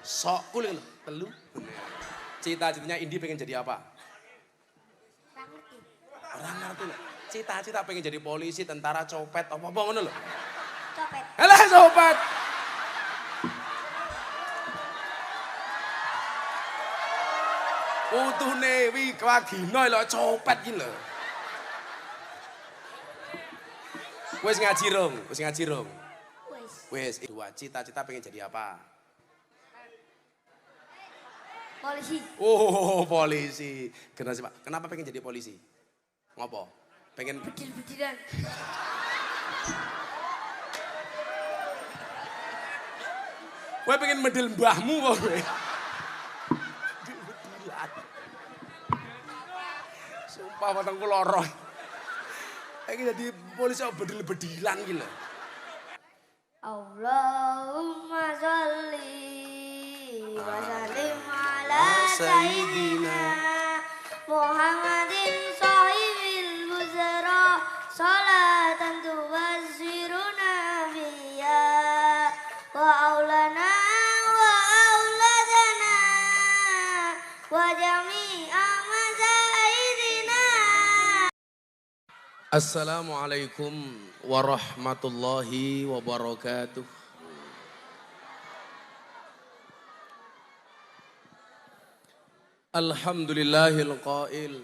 Sok kuling telu. Cita-citanya Indi pengen jadi apa? Orang ngerti loh. Cita-cita pengen jadi polisi, tentara, copet, apa-apa ngono lho. Copet. Alah copet. Utune wi kagina lho copet iki lho. Wis ngaji rong, wis ngaji rong. Wes. Wis, dua cita-cita pengen jadi apa? Polisi. Oh, polisi. Kenapa, Pak? Kenapa pengen jadi polisi? Ngopo? Pengen Bedil-bedilan. Gue pengen medil mbahmu kok gue. Sumpah matangku loroh. Pengen jadi polisi kok bedil-bedilan gitu. Allahumma sholli wa sallim ala sayyidina Muhammadin sahibil buzra salatan tuwazziruna biya wa aulana wa auladana wa jami'a mazaidina. Assalamualaikum warahmatullahi wabarakatuh. Alhamdulillahil qail.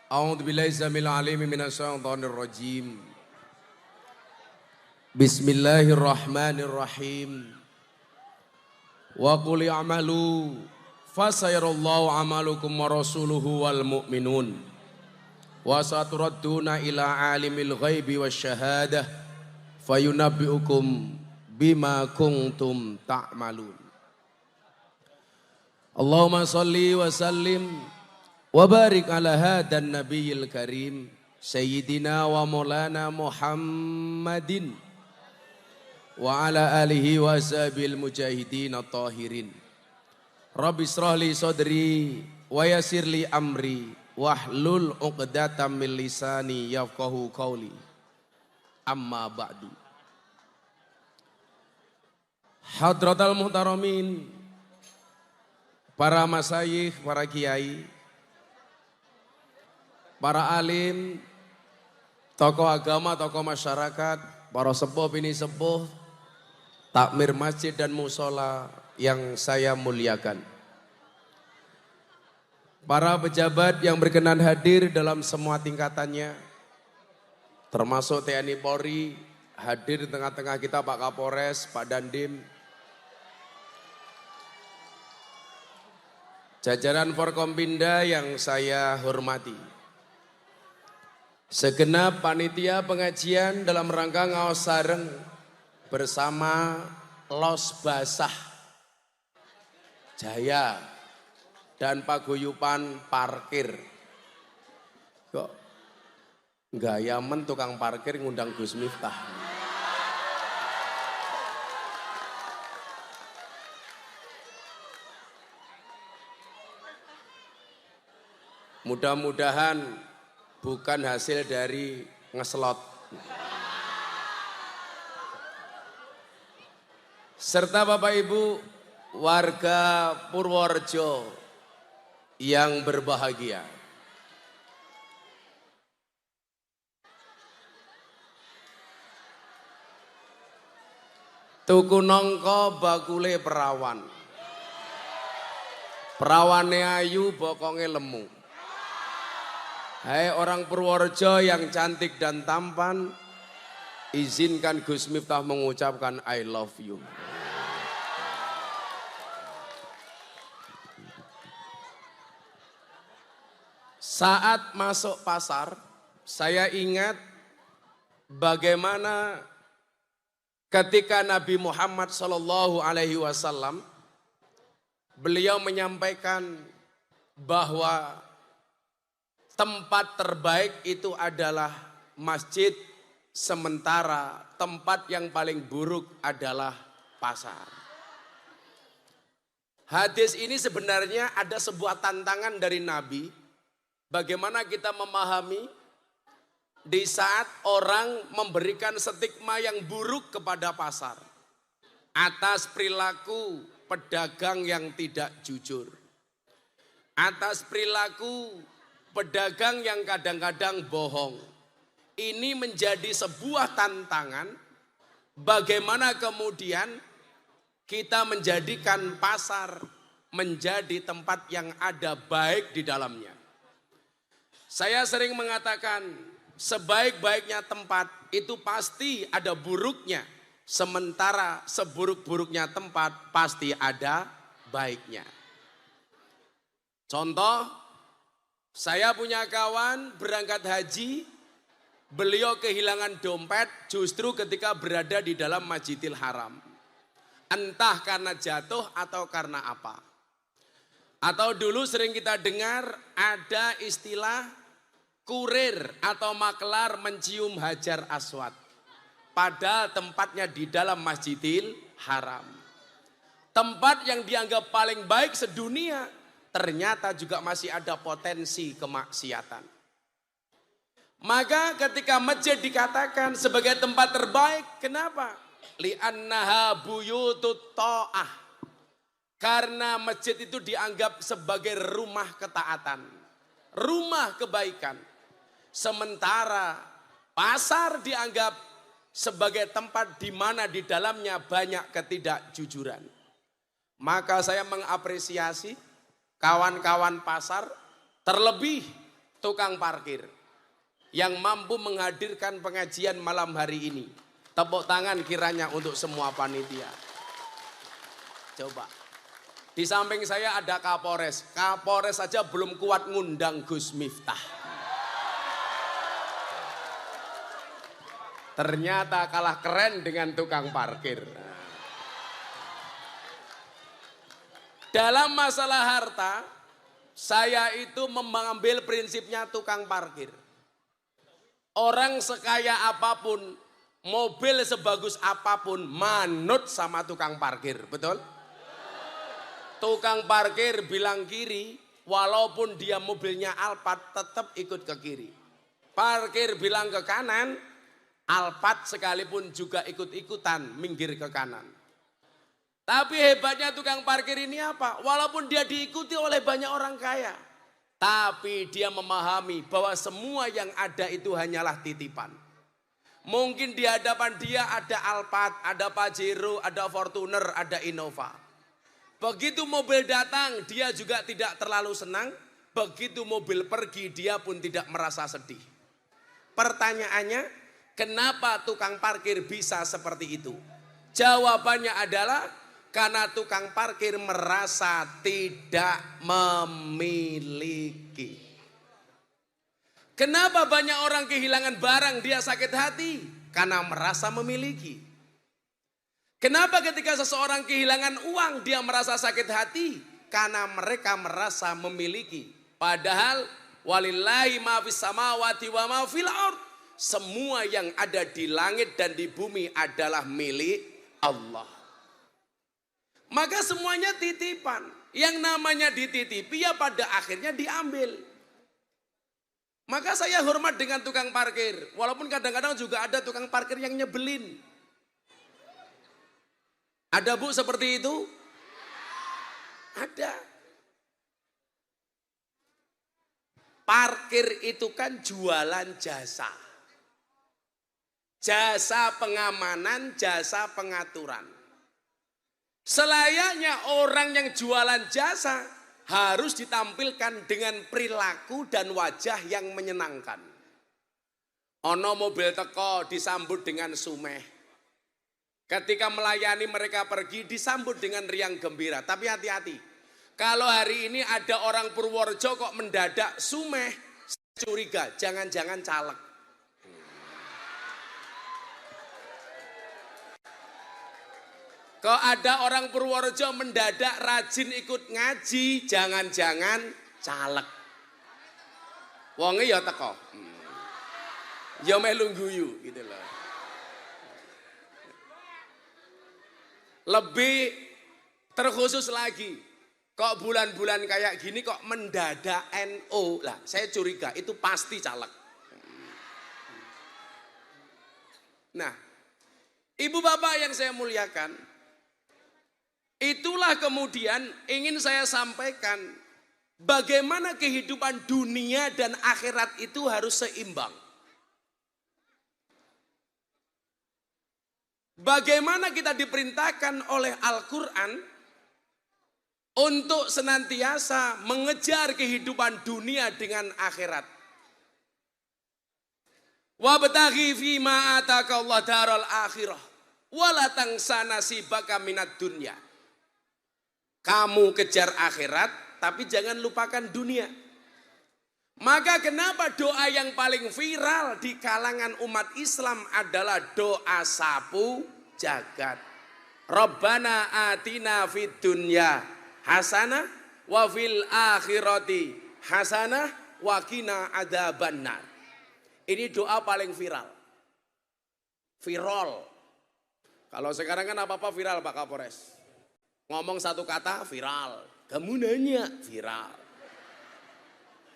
A'udzu billahi samil alim minasyaitonir rajim. Bismillahirrahmanirrahim. Wa qul i'malu fasayarallahu amalukum wa rasuluhu wal mu'minun. Wa saturadduna ila alimil ghaibi wasyahadah fayunabbi'ukum bima kuntum ta'malun. Allahumma salli wa sallim wa barik ala hadan nabiyil karim sayyidina wa maulana Muhammadin wa ala alihi wa ashabil mujahidin at-tahirin. Rabbi israh li sadri wa yassir li amri wahlul 'uqdatam min lisani yafqahu qawli. Amma ba'du. Hadratal muhtaramin, para masyayikh, para kiai, para alim, tokoh agama, tokoh masyarakat, para sepuh bini sepuh, takmir masjid dan musola yang saya muliakan. Para pejabat yang berkenan hadir dalam semua tingkatannya, termasuk TNI Polri, hadir di tengah-tengah kita Pak Kapolres, Pak Dandim, jajaran Forkompinda yang saya hormati, segenap panitia pengajian dalam rangka ngaos sareng bersama Los Basah Jaya dan paguyupan parkir. Kok gayamen tukang parkir ngundang Gus Miftah. Mudah-mudahan bukan hasil dari ngeslot. Serta Bapak Ibu warga Purworejo yang berbahagia. Tuku nongko bakule perawan. Perawane ayu bokonge lemu. Hai orang Purworejo yang cantik dan tampan, izinkan Gus Miftah mengucapkan I love you. Saat masuk pasar, saya ingat bagaimana ketika Nabi Muhammad SAW beliau menyampaikan bahwa tempat terbaik itu adalah masjid, sementara tempat yang paling buruk adalah pasar. Hadis ini sebenarnya ada sebuah tantangan dari Nabi. Bagaimana kita memahami di saat orang memberikan stigma yang buruk kepada pasar atas perilaku pedagang yang tidak jujur. Atas perilaku pedagang yang kadang-kadang bohong. Ini menjadi sebuah tantangan bagaimana kemudian kita menjadikan pasar menjadi tempat yang ada baik di dalamnya. Saya sering mengatakan sebaik-baiknya tempat itu pasti ada buruknya. Sementara seburuk-buruknya tempat pasti ada baiknya. Contoh, saya punya kawan berangkat haji, beliau kehilangan dompet justru ketika berada di dalam Masjidil Haram. Entah karena jatuh atau karena apa. Atau dulu sering kita dengar ada istilah kurir atau maklar mencium Hajar Aswad. Padahal tempatnya di dalam Masjidil Haram. Tempat yang dianggap paling baik sedunia, ternyata juga masih ada potensi kemaksiatan. Maka ketika masjid dikatakan sebagai tempat terbaik, kenapa? Li'annaha buyutut ta'ah. Karena masjid itu dianggap sebagai rumah ketaatan, rumah kebaikan. Sementara pasar dianggap sebagai tempat di mana di dalamnya banyak ketidakjujuran. Maka saya mengapresiasi kawan-kawan pasar, terlebih tukang parkir yang mampu menghadirkan pengajian malam hari ini. Tepuk tangan kiranya untuk semua panitia. Coba. Di samping saya ada Kapolres. Kapolres saja belum kuat ngundang Gus Miftah. Ternyata kalah keren dengan tukang parkir. Dalam masalah harta, saya itu mengambil prinsipnya tukang parkir. Orang sekaya apapun, mobil sebagus apapun, manut sama tukang parkir, betul? Tukang parkir bilang kiri, walaupun dia mobilnya Alphard tetap ikut ke kiri. Parkir bilang ke kanan, Alphard sekalipun juga ikut-ikutan minggir ke kanan. Tapi hebatnya tukang parkir ini apa? Walaupun dia diikuti oleh banyak orang kaya, tapi dia memahami bahwa semua yang ada itu hanyalah titipan. Mungkin di hadapan dia ada Alphard, ada Pajero, ada Fortuner, ada Innova. Begitu mobil datang, dia juga tidak terlalu senang. Begitu mobil pergi, dia pun tidak merasa sedih. Pertanyaannya, kenapa tukang parkir bisa seperti itu? Jawabannya adalah karena tukang parkir merasa tidak memiliki. Kenapa banyak orang kehilangan barang dia sakit hati? Karena merasa memiliki. Kenapa ketika seseorang kehilangan uang dia merasa sakit hati? Karena mereka merasa memiliki. Padahal walillahi ma fis samawati wa ma fil ard. Semua yang ada di langit dan di bumi adalah milik Allah. Maka semuanya titipan. Yang namanya dititipi ya pada akhirnya diambil. Maka saya hormat dengan tukang parkir. Walaupun kadang-kadang juga ada tukang parkir yang nyebelin. Ada Bu seperti itu? Ada. Parkir itu kan jualan jasa. Jasa pengamanan, jasa pengaturan. Selayaknya orang yang jualan jasa harus ditampilkan dengan perilaku dan wajah yang menyenangkan. Ono mobil teko disambut dengan sumeh. Ketika melayani mereka pergi disambut dengan riang gembira. Tapi hati-hati. Kalau hari ini ada orang Purworejo kok mendadak sumeh, curiga, jangan-jangan caleg. Kok ada orang Purworejo mendadak rajin ikut ngaji, jangan-jangan caleg. Wonge ya teko. Ya melu guyu gitu loh. Lebih terkhusus lagi, kok bulan-bulan kayak gini kok mendadak NO. Lah, saya curiga itu pasti caleg. Nah, ibu bapak yang saya muliakan, itulah Itulah kemudian ingin saya sampaikan, bagaimana kehidupan dunia dan akhirat itu harus seimbang. Bagaimana kita diperintahkan oleh Al-Quran untuk senantiasa mengejar kehidupan dunia dengan akhirat. Wabtaghi fima ataka Allah daral akhirah wala tansa nasibaka minad dunya. Kamu kejar akhirat tapi jangan lupakan dunia. Maka kenapa doa yang paling viral di kalangan umat Islam adalah doa sapu jagat. Rabbana atina fid dunya hasanah wa fil akhirati hasanah wa qina adzabannar. Ini doa paling viral. Viral. Kalau sekarang kan apa-apa viral Pak Kapolres. Ngomong satu kata viral. Kamu nanya viral.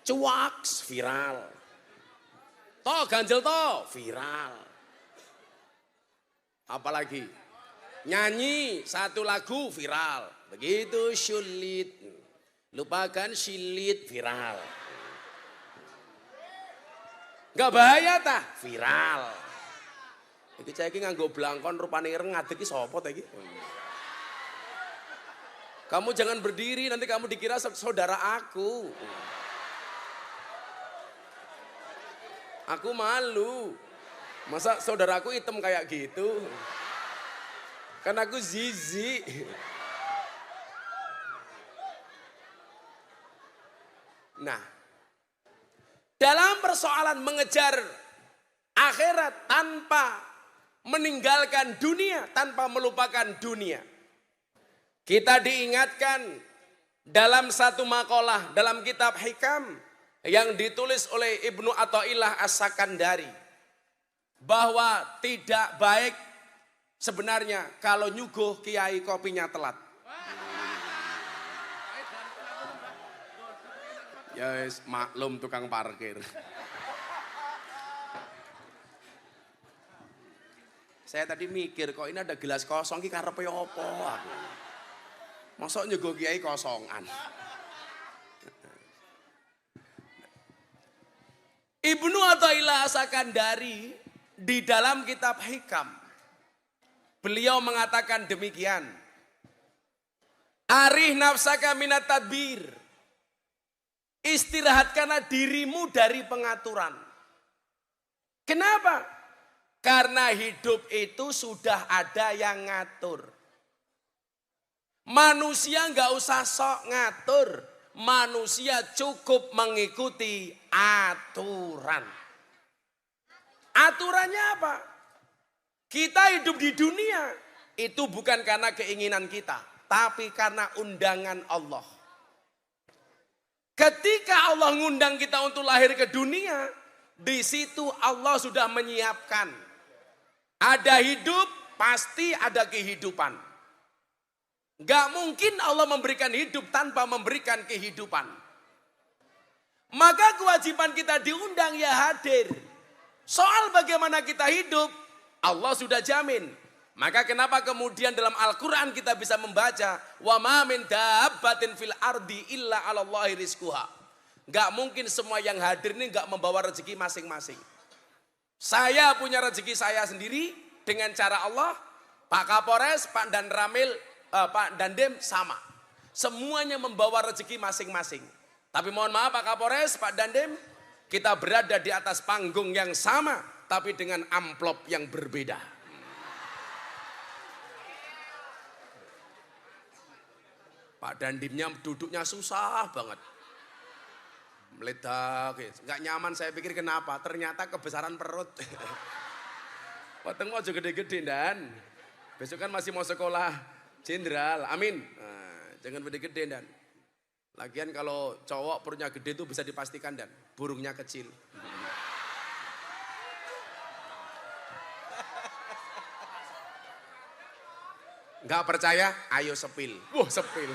Cuaks viral. Toh ganjel toh viral. Apalagi nyanyi satu lagu viral. Begitu sulit. Lupakan silit viral. Gak bahaya tah viral. Iki saya iki nganggo blangkon rupane ireng ngadeg iki sapa ta iki? Kamu jangan berdiri nanti kamu dikira saudara aku. Aku malu. Masa saudaraku hitam kayak gitu? Kan aku zizi. Nah, dalam persoalan mengejar akhirat tanpa meninggalkan dunia, tanpa melupakan dunia, kita diingatkan dalam satu makalah dalam kitab Hikam yang ditulis oleh Ibnu Athaillah As-Sakandari, bahwa tidak baik sebenarnya kalau nyuguh kiai kopinya telat. Ya yes, maklum tukang parkir. Saya tadi mikir kok ini ada gelas kosong ki karepe opo aku. Mosok nyuguh kiai kosongan. Ibnu Athaillah As-Sakandari di dalam kitab Hikam, beliau mengatakan demikian. Arih nafsaka minat tadbir. Istirahatkanlah dirimu dari pengaturan. Kenapa? Karena hidup itu sudah ada yang ngatur. Manusia nggak usah sok ngatur. Manusia cukup mengikuti aturan. Aturannya apa? Kita hidup di dunia itu bukan karena keinginan kita, tapi karena undangan Allah. Ketika Allah ngundang kita untuk lahir ke dunia, di situ Allah sudah menyiapkan. Ada hidup, pasti ada kehidupan. Gak mungkin Allah memberikan hidup tanpa memberikan kehidupan. Maka kewajiban kita diundang ya hadir. Soal bagaimana kita hidup, Allah sudah jamin. Maka kenapa kemudian dalam Al-Quran kita bisa membaca wa ma min dabbatin fil ardi illa 'alallahi rizquha. Gak mungkin semua yang hadir ini gak membawa rezeki masing-masing. Saya punya rezeki saya sendiri dengan cara Allah. Pak Kapolres, Pak Dan Ramil, Pak Dandem sama. Semuanya membawa rezeki masing-masing. Tapi mohon maaf Pak Kapolres, Pak Dandem, kita berada di atas panggung yang sama tapi dengan amplop yang berbeda. Pak Dandimnya duduknya susah banget. Meledak, nggak nyaman saya pikir kenapa. Ternyata kebesaran perut. Weteng mau juga gede-gede dan besok kan masih mau sekolah jenderal, amin. Nah, jangan gede-gede dan. Lagian kalau cowok perutnya gede itu bisa dipastikan dan burungnya kecil. Nggak percaya? Ayo sepil. Sepil.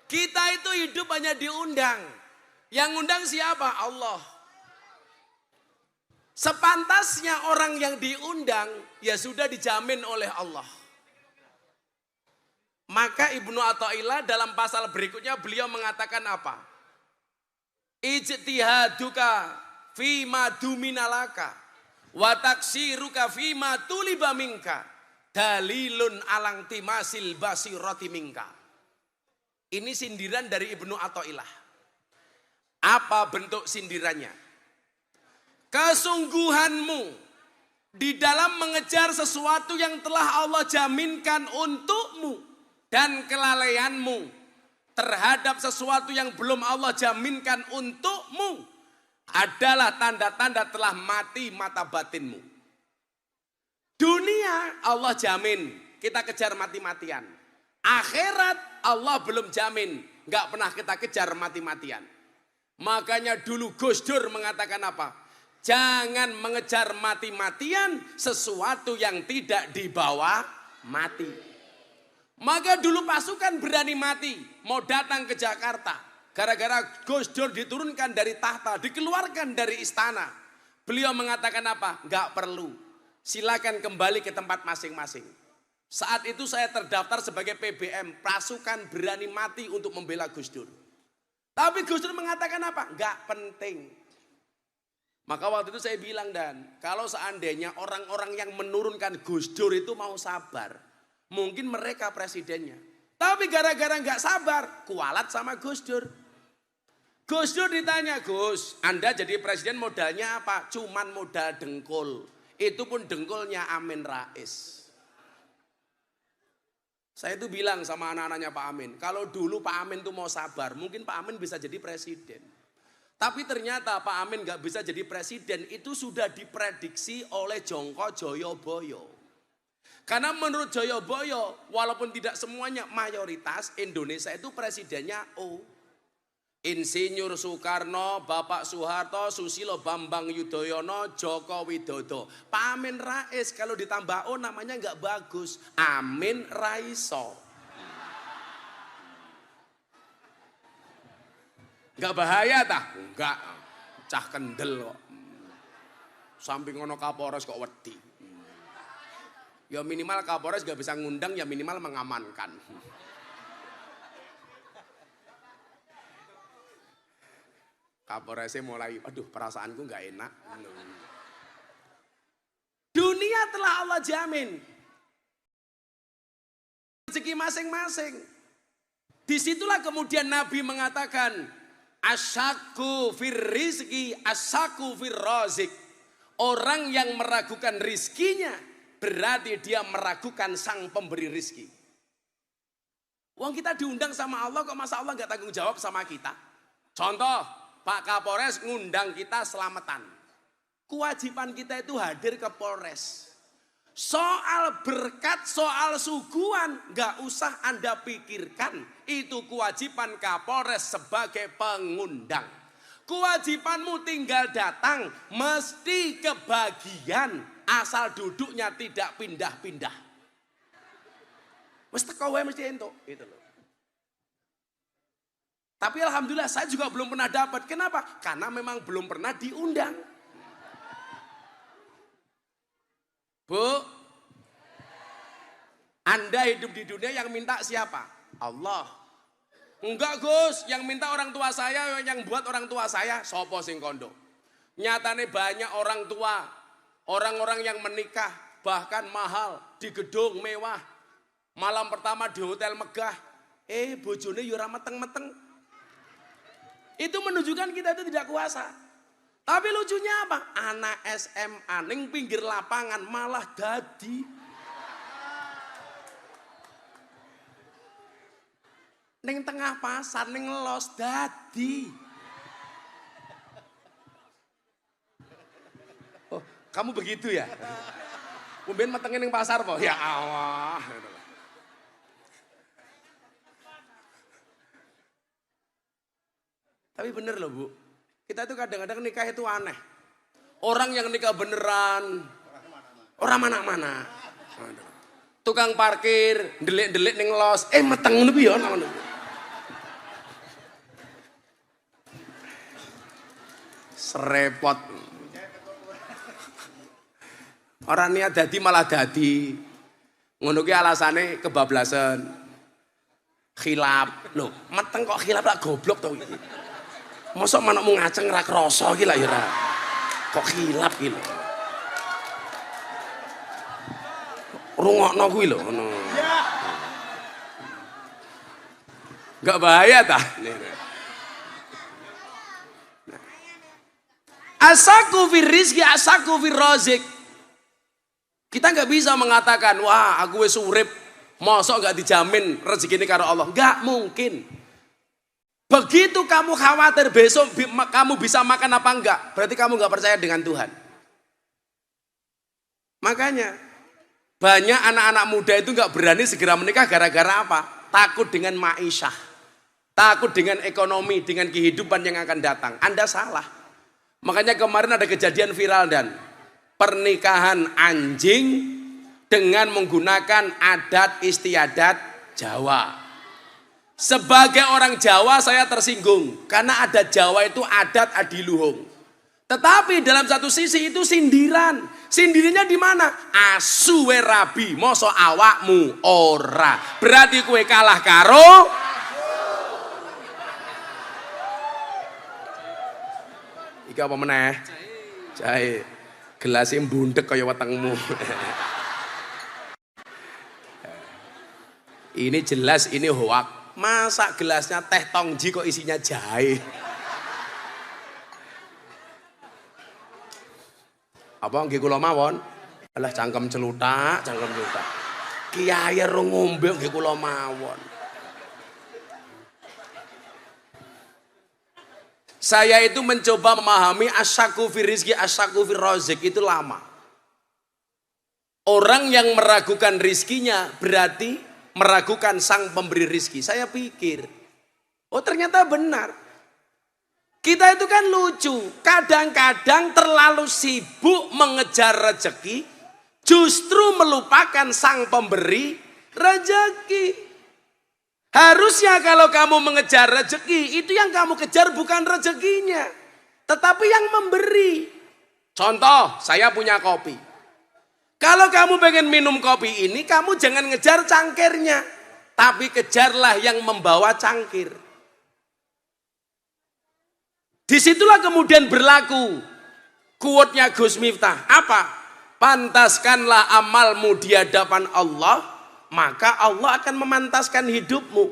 Kita itu hidup hanya diundang. Yang undang siapa? Allah. Sepantasnya orang yang diundang ya sudah dijamin oleh Allah. Maka Ibnu Athaillah dalam pasal berikutnya beliau mengatakan apa? Ijtihaduka fima duminalaka wa taksiruka fima tuliba minka dalilun alang timasil basirati minka. Ini sindiran dari Ibnu Athaillah. Apa bentuk sindirannya? Kesungguhanmu di dalam mengejar sesuatu yang telah Allah jaminkan untukmu dan kelalaianmu terhadap sesuatu yang belum Allah jaminkan untukmu adalah tanda-tanda telah mati mata batinmu. Dunia Allah jamin kita kejar mati-matian. Akhirat Allah belum jamin, nggak pernah kita kejar mati-matian. Makanya dulu Gus Dur mengatakan apa? Jangan mengejar mati-matian sesuatu yang tidak dibawa mati. Maka dulu pasukan berani mati mau datang ke Jakarta. Gara-gara Gus Dur diturunkan dari tahta, dikeluarkan dari istana. Beliau mengatakan apa? Nggak perlu. Silakan kembali ke tempat masing-masing. Saat itu saya terdaftar sebagai PBM, pasukan berani mati untuk membela Gus Dur. Tapi Gus Dur mengatakan apa? Nggak penting. Maka waktu itu saya bilang, dan kalau seandainya orang-orang yang menurunkan Gus Dur itu mau sabar, mungkin mereka presidennya. Tapi gara-gara nggak sabar, kualat sama Gus Dur. Gus Dur ditanya, Gus, Anda jadi presiden modalnya apa? Cuman modal dengkul. Itu pun dengkulnya Amin Rais. Saya itu bilang sama anak-anaknya Pak Amin, kalau dulu Pak Amin tuh mau sabar, mungkin Pak Amin bisa jadi presiden. Tapi ternyata Pak Amin gak bisa jadi presiden, itu sudah diprediksi oleh Jongko Joyoboyo. Karena menurut Joyoboyo, walaupun tidak semuanya, mayoritas Indonesia itu presidennya O. Insinyur Soekarno, Bapak Soeharto, Susilo Bambang Yudhoyono, Joko Widodo. Pak Amin Rais kalau ditambah O namanya nggak bagus. Amin Raiso. Nggak bahaya tah? Enggak. Cah kendel kok. Samping ngono Kapolres kok wedi. Ya minimal Kapolres nggak bisa ngundang, ya minimal mengamankan. Kapolresnya mulai, aduh perasaanku nggak enak. Dunia telah Allah jamin. Rezeki masing-masing. Disitulah kemudian Nabi mengatakan, asyaku fir rizki, asyaku fir razik. Orang yang meragukan rizkinya, berarti dia meragukan sang pemberi rizki. Uang kita diundang sama Allah, kok masa Allah nggak tanggung jawab sama kita? Contoh, Pak Kapolres ngundang kita selamatan. Kewajiban kita itu hadir ke Polres. Soal berkat, soal suguhan, gak usah Anda pikirkan. Itu kewajiban Kapolres sebagai pengundang. Kewajibanmu tinggal datang, mesti kebagian. Asal duduknya tidak pindah-pindah. Mesti kau mesti entuk, gitu loh. Tapi alhamdulillah saya juga belum pernah dapat. Kenapa? Karena memang belum pernah diundang. Bu, Anda hidup di dunia yang minta siapa? Allah. Enggak Gus, yang minta orang tua saya, yang buat orang tua saya, sopo sing kondo. Nyatane banyak orang tua, orang-orang yang menikah, bahkan mahal, di gedung mewah. Malam pertama di hotel megah, bojone yo ora meteng-meteng. Itu menunjukkan kita itu tidak kuasa. Tapi lucunya apa? Anak SMA ning pinggir lapangan malah dadi. Ning tengah pasar ning los dadi. Oh, kamu begitu ya? Mungkin metengin ning pasar po. Ya Allah. Tapi bener loh Bu, kita itu kadang-kadang nikah itu aneh. Orang yang nikah beneran, orang mana-mana. Tukang parkir, delik-delik ning los, meteng ngono piye ngono. Serepot. Orang niat dadi malah dadi. Ngono ki alasane kebablasan. Khilaf. Loh, meteng kok khilaf lah goblok to iki. Mosok manukmu ngaceng ra krasa iki lah ya ra. Kok khilaf iki lho. Rungokno kuwi lho ngono. Enggak bahaya ta? Asaku fir rizki, asaku fir rozik. Kita nggak bisa mengatakan, wah aku wis urip, mosok nggak dijamin rezeki ini karo Allah. Nggak mungkin. Begitu kamu khawatir besok kamu bisa makan apa enggak, berarti kamu nggak percaya dengan Tuhan. Makanya banyak anak-anak muda itu nggak berani segera menikah gara-gara apa? Takut dengan ma'isyah, takut dengan ekonomi, dengan kehidupan yang akan datang. Anda salah. Makanya kemarin ada kejadian viral dan pernikahan anjing dengan menggunakan adat istiadat Jawa. Sebagai orang Jawa saya tersinggung karena adat Jawa itu adat adiluhung. Tetapi dalam satu sisi itu sindiran. Sindirannya di mana? Asu we rabi, moso awakmu ora. Berarti kue kalah karo iki apa meneh? Jahe. Gelasnya bundek kaya wetengmu. Ini jelas ini hoak. Masa gelasnya teh tongji kok isinya jahe? Apa nggih kula mawon? Alah cangkem celutak, cangkem celutak. Kiai rung ngombe nggih kula mawon. Saya itu mencoba memahami asyaku fir rizki, asyaku fir rozik itu lama. Orang yang meragukan rizkinya berarti meragukan sang pemberi rizki. Saya pikir, oh ternyata benar. Kita itu kan lucu, kadang-kadang terlalu sibuk mengejar rezeki, justru melupakan sang pemberi rezeki. Harusnya kalau kamu mengejar rezeki, itu yang kamu kejar bukan rezekinya, tetapi yang memberi. Contoh, saya punya kopi. Kalau kamu pengen minum kopi ini, kamu jangan ngejar cangkirnya, tapi kejarlah yang membawa cangkir. Disitulah kemudian berlaku quote-nya Gus Miftah. Apa? Pantaskanlah amalmu di hadapan Allah, maka Allah akan memantaskan hidupmu.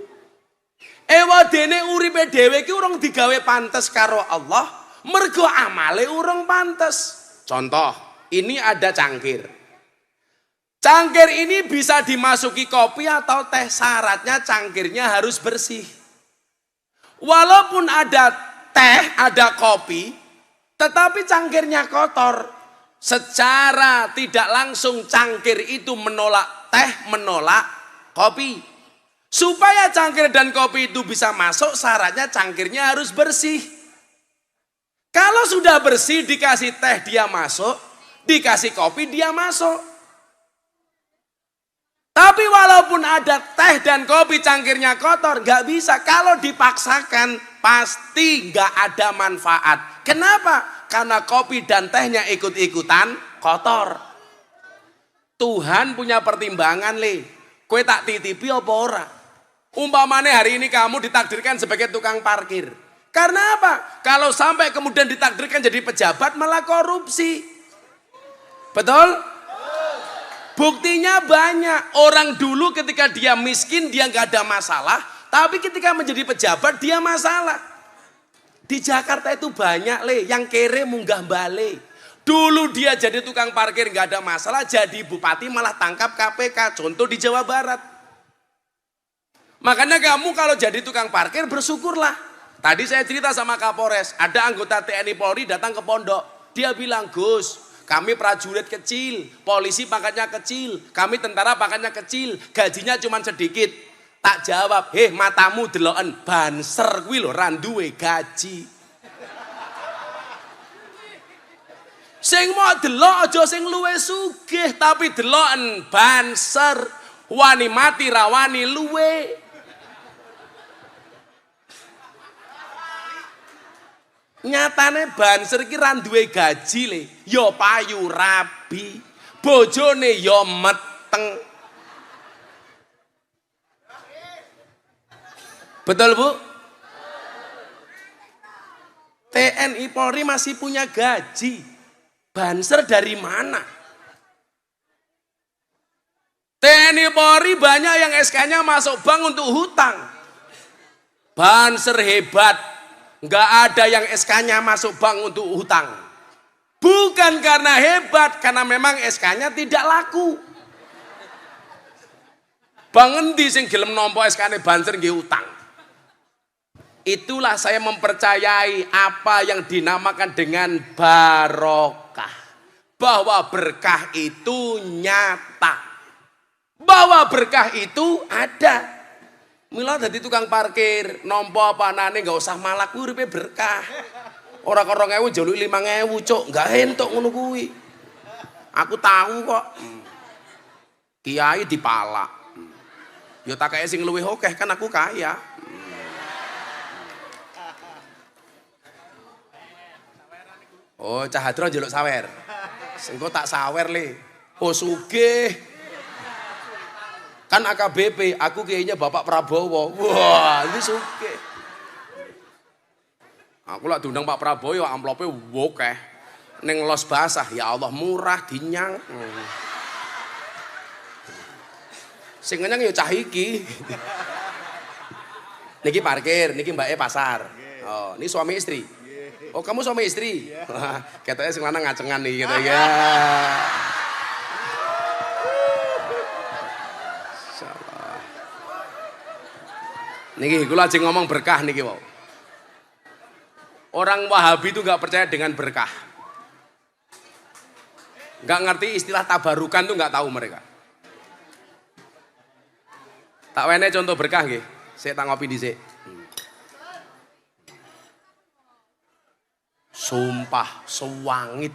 Ewa dene uripe dhewe iki urung digawe pantes karo Allah, mergo amale urung pantes. Contoh, ini ada cangkir. Cangkir ini bisa dimasuki kopi atau teh, syaratnya cangkirnya harus bersih. Walaupun ada teh, ada kopi, tetapi cangkirnya kotor, secara tidak langsung cangkir itu menolak teh, menolak kopi. Supaya cangkir dan kopi itu bisa masuk, syaratnya cangkirnya harus bersih. Kalau sudah bersih, dikasih teh dia masuk, dikasih kopi dia masuk. Tapi walaupun ada teh dan kopi cangkirnya kotor, gak bisa. Kalau dipaksakan pasti gak ada manfaat. Kenapa? Karena kopi dan tehnya ikut-ikutan kotor. Tuhan punya pertimbangan le. Kowe tak titipi apa ora? Umpamane hari ini kamu ditakdirkan sebagai tukang parkir. Karena apa? Kalau sampai kemudian ditakdirkan jadi pejabat malah korupsi. Betul? Buktinya banyak. Orang dulu ketika dia miskin dia nggak ada masalah, tapi ketika menjadi pejabat dia masalah. Di Jakarta itu banyak le yang kere munggah balik. Dulu dia jadi tukang parkir nggak ada masalah, jadi bupati malah tangkap KPK. Contoh di Jawa Barat. Makanya kamu kalau jadi tukang parkir bersyukurlah. Tadi saya cerita sama Kapolres, ada anggota TNI Polri datang ke pondok. Dia bilang, Gus, kami prajurit kecil, polisi pangkatnya kecil, kami tentara pangkatnya kecil, gajinya cuma sedikit. Tak jawab, matamu deloken banser kuwi lho ra duwe gaji. Sing mau delok aja sing luwe sugih, tapi deloken banser, wani mati rawani luwe. Nyatane banser iki ra duwe gaji le, ya payu rabi. bojone ya meteng. Betul Bu? TNI Polri masih punya gaji. Banser dari mana? TNI Polri banyak yang SK-nya masuk bank untuk hutang. Banser hebat. Nggak ada yang SK-nya masuk bank untuk hutang. Bukan karena hebat, karena memang SK-nya tidak laku. Bang endi sing gelem nampa SK-ne Banser nggih hutang. Itulah saya mempercayai apa yang dinamakan dengan barokah. Bahwa berkah itu nyata. Bahwa berkah itu ada. Mila dadi tukang parkir, nampa panane enggak usah malak uripe berkah. Ora 2.000 njaluk 5.000, Cuk, enggak entuk ngono kuwi. Aku tahu kok. Kiai dipalak. Ya tak kaya sing luwih akeh kan aku kaya. Oh, Cah Hadro njaluk sawer. Engko tak sawer le. Oh, sugih. Kan AKBP, aku kayaknya Bapak Prabowo. Wah, ini sugih. Aku lak diundang Pak Prabowo ya amplope akeh. Ning los basah, ya Allah murah dinyang. Sing ngenyang ya cah iki. Niki parkir, niki mbake pasar. Oh, ini suami istri. Oh, kamu suami istri? Katanya sing lanang ngacengan nih gitu ya. Insyaallah. Niki kula lagi ngomong berkah niki wau. Orang Wahabi itu nggak percaya dengan berkah. Nggak ngerti istilah tabarukan tuh nggak tahu mereka. Tak wene contoh berkah nggih. Saya tak ngopi dhisik. Sumpah sewangit.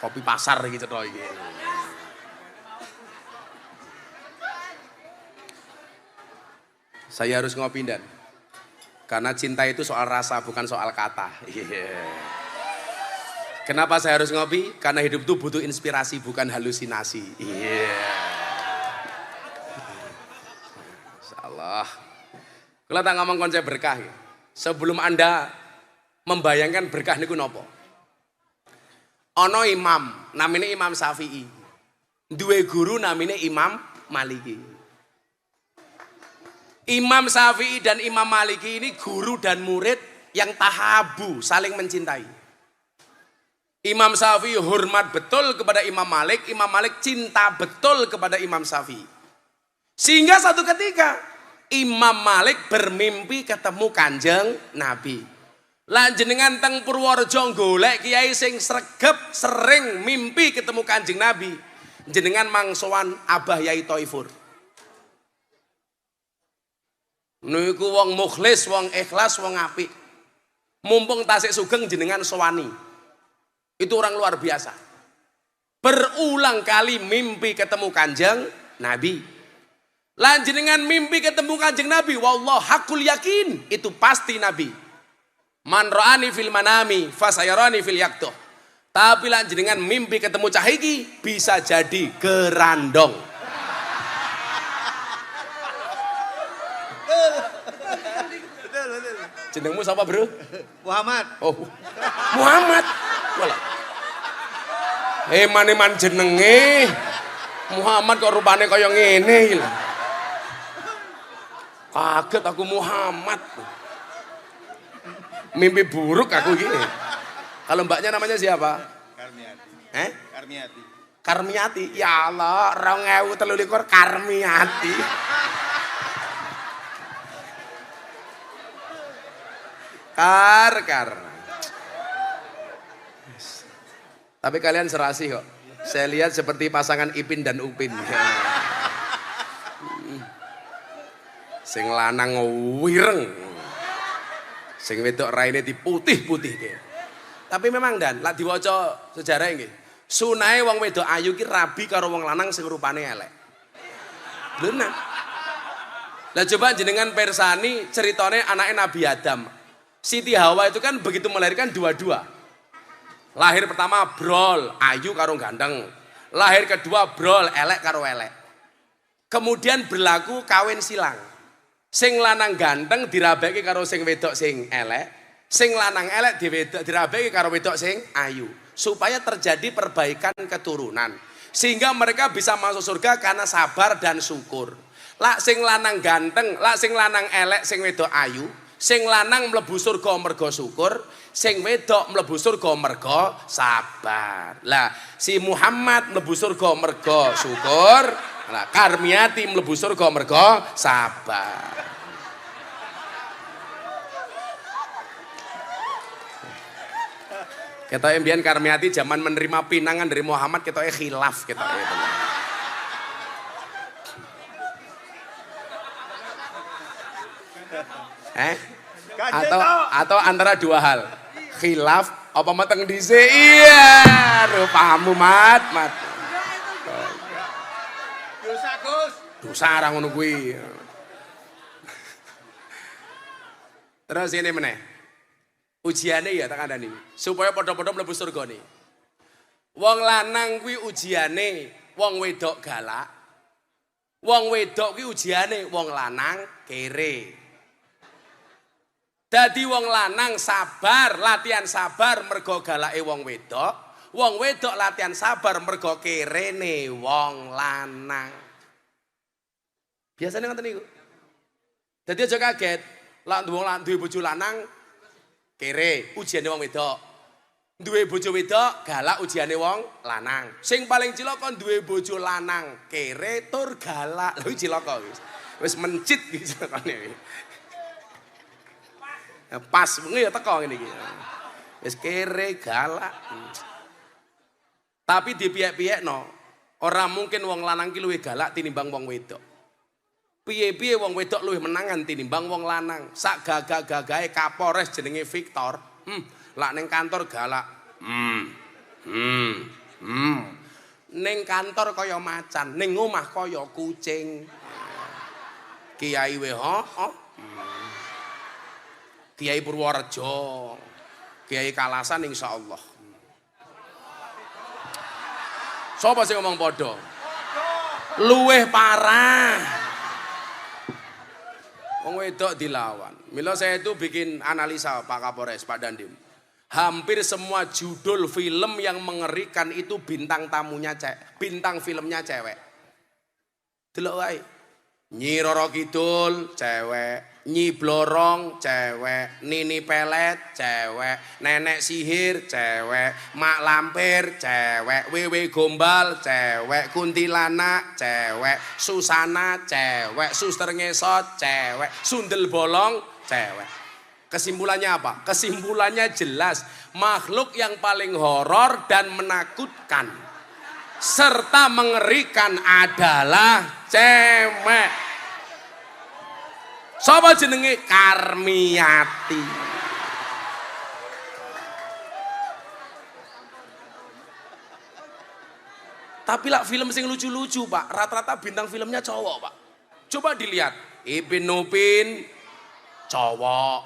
Kopi pasar gitu toh iki. Saya harus ngopi dan karena cinta itu soal rasa bukan soal kata. Kenapa saya harus ngopi? Karena hidup itu butuh inspirasi bukan halusinasi. Insyaallah. Kalau tak ngomong konsep berkah, sebelum Anda membayangkan berkah niku nopo? Ono imam, namanya Imam Syafi'i. Duwe guru namanya Imam Maliki. Imam Syafi'i dan Imam Maliki ini guru dan murid yang tahabu, saling mencintai. Imam Syafi'i hormat betul kepada Imam Malik, Imam Malik cinta betul kepada Imam Syafi'i. Sehingga satu ketika Imam Malik bermimpi ketemu Kanjeng Nabi. Lan jenengan teng Purworejo golek kiai sing sregep sering mimpi ketemu Kanjeng Nabi. Jenengan mangsowan Abah Yai Thaifur. Niku wong mukhlis, wong ikhlas, wong apik. Mumpung tasik sugeng jenengan sowani. Itu orang luar biasa. Berulang kali mimpi ketemu Kanjeng Nabi. Lan jenengan mimpi ketemu Kanjeng Nabi, wallah hakul yakin itu pasti Nabi. Man ra'ani fil manami fasayarani fil yaqtuh. Tapi lan jenengan mimpi ketemu cah iki bisa jadi gerandong. Jenengmu siapa, Bro? Muhammad. Oh. Muhammad. Wala. Man jenenge. Muhammad kok rupane kaya ngene lho. Kaget aku Muhammad. Mimpi buruk aku gini. Kalau mbaknya namanya siapa? Karmiati. Karmiati. Karmiati. Ya Allah, 2023 Karmiati. Kar. Tapi kalian serasi kok. Saya lihat seperti pasangan Ipin dan Upin. Sing lanang wireng. Sing wedok raine diputih-putih ke. Tapi memang dan lak diwaca sejarah nggih. Sunahe wong wedok ayu ki rabi karo wong lanang sing rupane elek. Bener. Lah coba jenengan persani ceritane anake Nabi Adam. Siti Hawa itu kan begitu melahirkan dua-dua. Lahir pertama brol, ayu karo ganteng. Lahir kedua brol, elek karo elek. Kemudian berlaku kawin silang. Sing lanang ganteng dirabeki karo sing wedok sing elek, sing lanang elek dirabeki karo wedok sing ayu, supaya terjadi perbaikan keturunan. Sehingga mereka bisa masuk surga karena sabar dan syukur. Lak sing lanang ganteng, lak sing lanang elek, sing wedok ayu, sing lanang mlebu surga mergo syukur, sing wedok mlebu surga mergo sabar. Lah si Muhammad mlebu surga mergo syukur, lah Karmiati mlebu surga mergo sabar. Ketoke mbiyen Karmiati zaman menerima pinangan dari Muhammad ketoke khilaf ketoke. Atau antara dua hal. Khilaf apa mateng dhisik? Iya, rupamu mat. Dosa Gus. Dosa ra ngono kuwi. Terus ini meneh. Ujiane ya tak kandhani. Supaya padha-padha mlebu surgane. Wong lanang kuwi ujiane wong wedok galak. Wong wedok kuwi ujiane wong lanang kere. Dadi wong lanang sabar, latihan sabar mergo galake wong wedok. Wong wedok latihan sabar mergo kerene wong lanang. Biasanya ngoten niku. Dadi aja kaget, lak wong duwe bojo lanang kere, ujiane wong wedok. Duwe bojo wedok galak ujiane wong lanang. Sing paling cilaka duwe bojo lanang kere tur galak. Lho cilaka wis mencit iki cilakane. Pas bengi ya teko ngene iki. Wis kere galak. Tapi dipiyek-piyekno, ora mungkin wong lanang ki luwih galak tinimbang wong wedok. Piye-piye wong wedok luwih menangan tinimbang wong lanang. Sak gagah-gagahe Kapolres jenenge Victor, lak ning kantor galak. Ning kantor kaya macan, ning omah kaya kucing. Kiai Kiai Purworejo, Kiai Kalasan insyaallah. Sapa sing ngomong padha? Luweh parah. Wong wedok dilawan. Mila saya itu bikin analisa Pak Kapolres, Pak Dandim. Hampir semua judul film yang mengerikan itu bintang tamunya bintang filmnya cewek. Delok wae. Nyi Roro Kidul cewek, Nyi Blorong cewek, Nini Pelet cewek, Nenek Sihir cewek, Mak Lampir cewek, Wewe Gombal cewek, Kuntilanak cewek, Susana cewek, Suster Ngesot cewek, Sundel Bolong cewek. Kesimpulannya apa? Kesimpulannya jelas, makhluk yang paling horor dan menakutkan serta mengerikan adalah cewek. Sapa jenenge? Karmiati. Tapi lah film sing lucu-lucu Pak, rata-rata bintang filmnya cowok Pak. Coba dilihat, Ipin Upin cowok,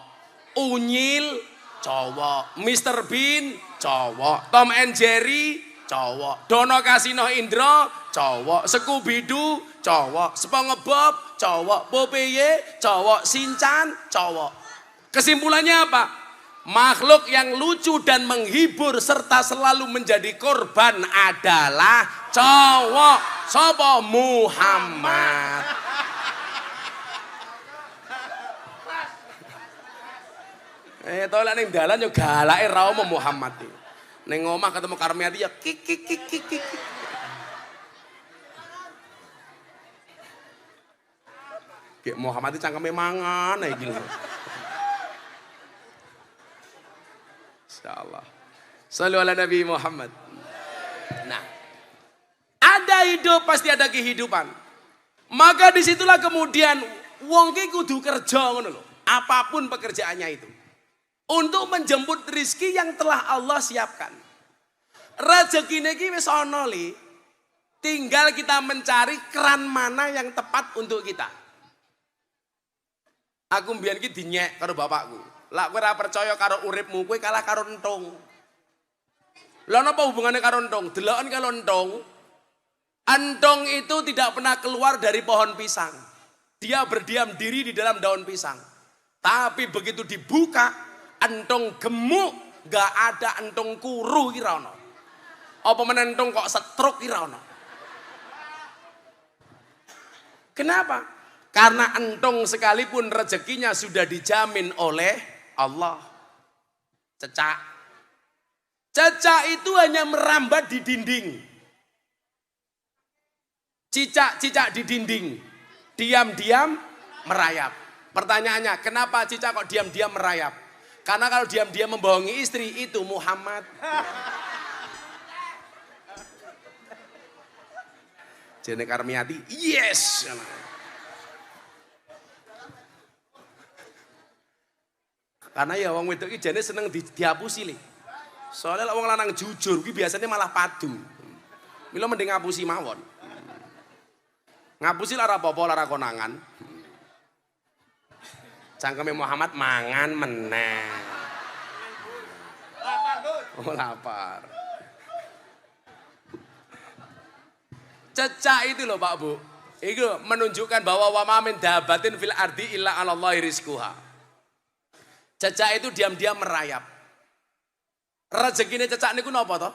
Unyil cowok, Mr. Bean cowok, Tom and Jerry cowok, Dono Kasino Indro cowok, Scooby Doo cowok, SpongeBob cowok, Popeye cowok, Shinchan cowok. Kesimpulannya apa? Makhluk yang lucu dan menghibur serta selalu menjadi korban adalah cowok. Sapa? Muhammad. Tolak ning dalan yo galake ra omong Muhammad iki. Ning omah ketemu Karmiati ya kik kik kik kik kik. Kayak Muhammad itu cangkeme mangan iki lho. Insyaallah. Shallu ala Nabi Muhammad. Nah, ada hidup pasti ada kehidupan. Maka disitulah kemudian wong ki kudu kerja ngono lho. Apapun pekerjaannya itu. Untuk menjemput rizki yang telah Allah siapkan. Rezekine iki wis ana li. Tinggal kita mencari keran mana yang tepat untuk kita. Aku mbiyen iki dinyek karo bapakku. Lah kowe ora percaya karo uripmu, kowe kalah karo entung. Lah napa hubungannya karo entong? Deloken kalau entong. Entong itu tidak pernah keluar dari pohon pisang. Dia berdiam diri di dalam daun pisang. Tapi begitu dibuka, entong gemuk, gak ada entong kuru kira ono. Apa menentong kok stroke kira ono. Kenapa? Karena entong sekalipun rezekinya sudah dijamin oleh Allah. Cecak. Cecak itu hanya merambat di dinding. Cicak-cicak di dinding. Diam-diam merayap. Pertanyaannya, kenapa cicak kok diam-diam merayap? Karena kalau diam-diam membohongi istri, itu Muhammad. Jene Karmiati, yes. Karena ya wong wedok iki jane seneng dihapusi le. Soalnya wong lanang jujur iki biasanya malah padu. Mila mending ngapusi mawon. Ngapusi lara apa-apa lara konangan. Cangkeme Muhammad mangan meneh. Oh lapar. Cecak itu loh Pak Bu. Itu menunjukkan bahwa wa ma min dabatin fil ardi illa 'alallahi rizquha. Cecak itu diam-diam merayap. Rezekine cecak niku napa to?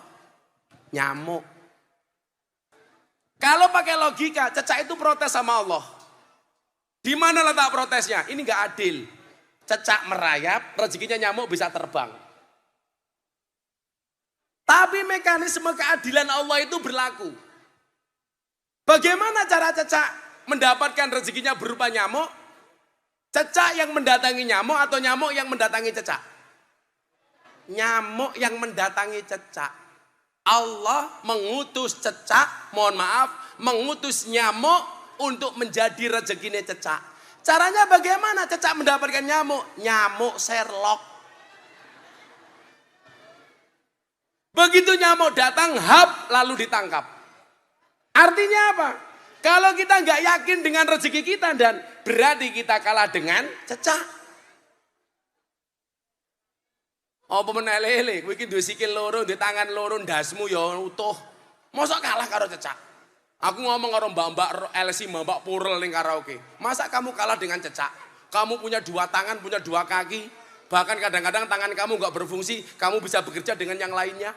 Nyamuk. Kalau pakai logika, cecak itu protes sama Allah. Di mana letak protesnya? Ini nggak adil. Cecak merayap, rezekinya nyamuk bisa terbang. Tapi mekanisme keadilan Allah itu berlaku. Bagaimana cara cecak mendapatkan rezekinya berupa nyamuk? Cecak yang mendatangi nyamuk atau nyamuk yang mendatangi cecak? Nyamuk yang mendatangi cecak. Allah mengutus cecak, mohon maaf, mengutus nyamuk untuk menjadi rezekinya cecak. Caranya bagaimana cecak mendapatkan nyamuk? Nyamuk Sherlock. Begitu nyamuk datang, hap, lalu ditangkap. Artinya apa? Kalau kita nggak yakin dengan rezeki kita dan berarti kita kalah dengan cecak. Apa menelele, kowe iki duwe sikil loro, duwe tangan loro, ndasmu ya utuh. Mosok kalah karo cecak. Aku ngomong karo mbak-mbak LC, mbak Purel ning karaoke. Masa kamu kalah dengan cecak? Kamu punya 2 tangan, punya 2 kaki. Bahkan kadang-kadang tangan kamu nggak berfungsi, kamu bisa bekerja dengan yang lainnya.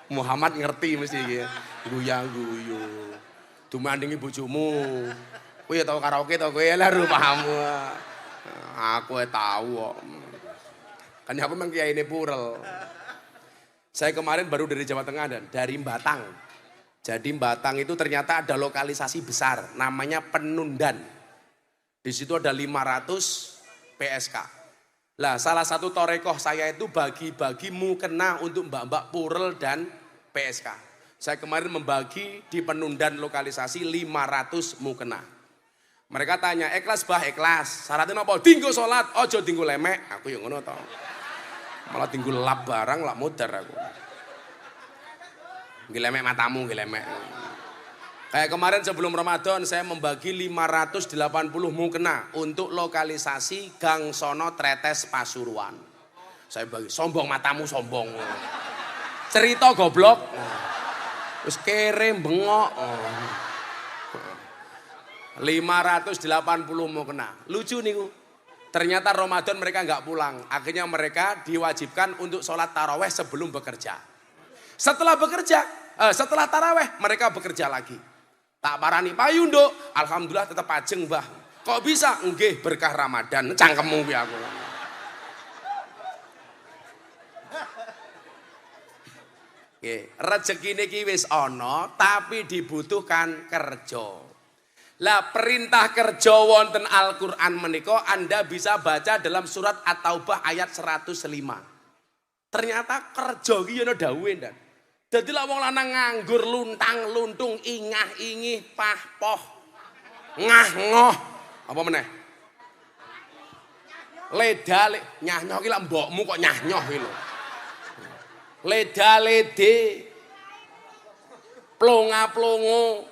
Muhammad ngerti mesti iki. Guyang-guyu. Dumandingi bojomu. Kowe ya tau karaoke to kowe lha pahammu. Aku tahu kok. Kan aku memang kiyaine Purel. Saya kemarin baru dari Jawa Tengah dan dari Batang. Jadi Batang itu ternyata ada lokalisasi besar namanya Penundan. Di situ ada 500 PSK. Lah salah satu torekoh saya itu bagi-bagi mukena untuk mbak-mbak Purel dan PSK. Saya kemarin membagi di Penundan lokalisasi 500 mukena. Mereka tanya, ikhlas bah ikhlas. Syaratnya apa? Tinggu sholat, ojo tinggu lemek. Aku yang ngono tau. Malah tinggu lap barang, lap modar aku. Gilemek matamu, gilemek. Kayak kemarin sebelum Ramadan saya membagi 580 mukena untuk lokalisasi Gang Sono Tretes Pasuruan. Saya bagi, sombong matamu sombong. Cerita goblok. Terus kere bengok. 580 mukena. Lucu niku. Ternyata Ramadan mereka nggak pulang. Akhirnya mereka diwajibkan untuk sholat taraweh sebelum bekerja. Setelah taraweh mereka bekerja lagi. Tak parani payu nduk. Alhamdulillah tetap ajeng mbah. Kok bisa? Nggih berkah Ramadan. Cangkemmu piye aku. Nggih, rezekine iki wis ana tapi dibutuhkan kerja. Lah perintah kerja wonten Al-Qur'an menika Anda bisa baca dalam surat At-Taubah ayat 105. Ternyata kerja iki ana dawuhe ndak. Dadi lek wong lanang nganggur luntang luntung ingah-ingih pah-poh ngah-ngoh apa meneh? Leda nyah-nyoh ki lek mbokmu kok nyah-nyoh iki lho. Leda-lede plonga-plongo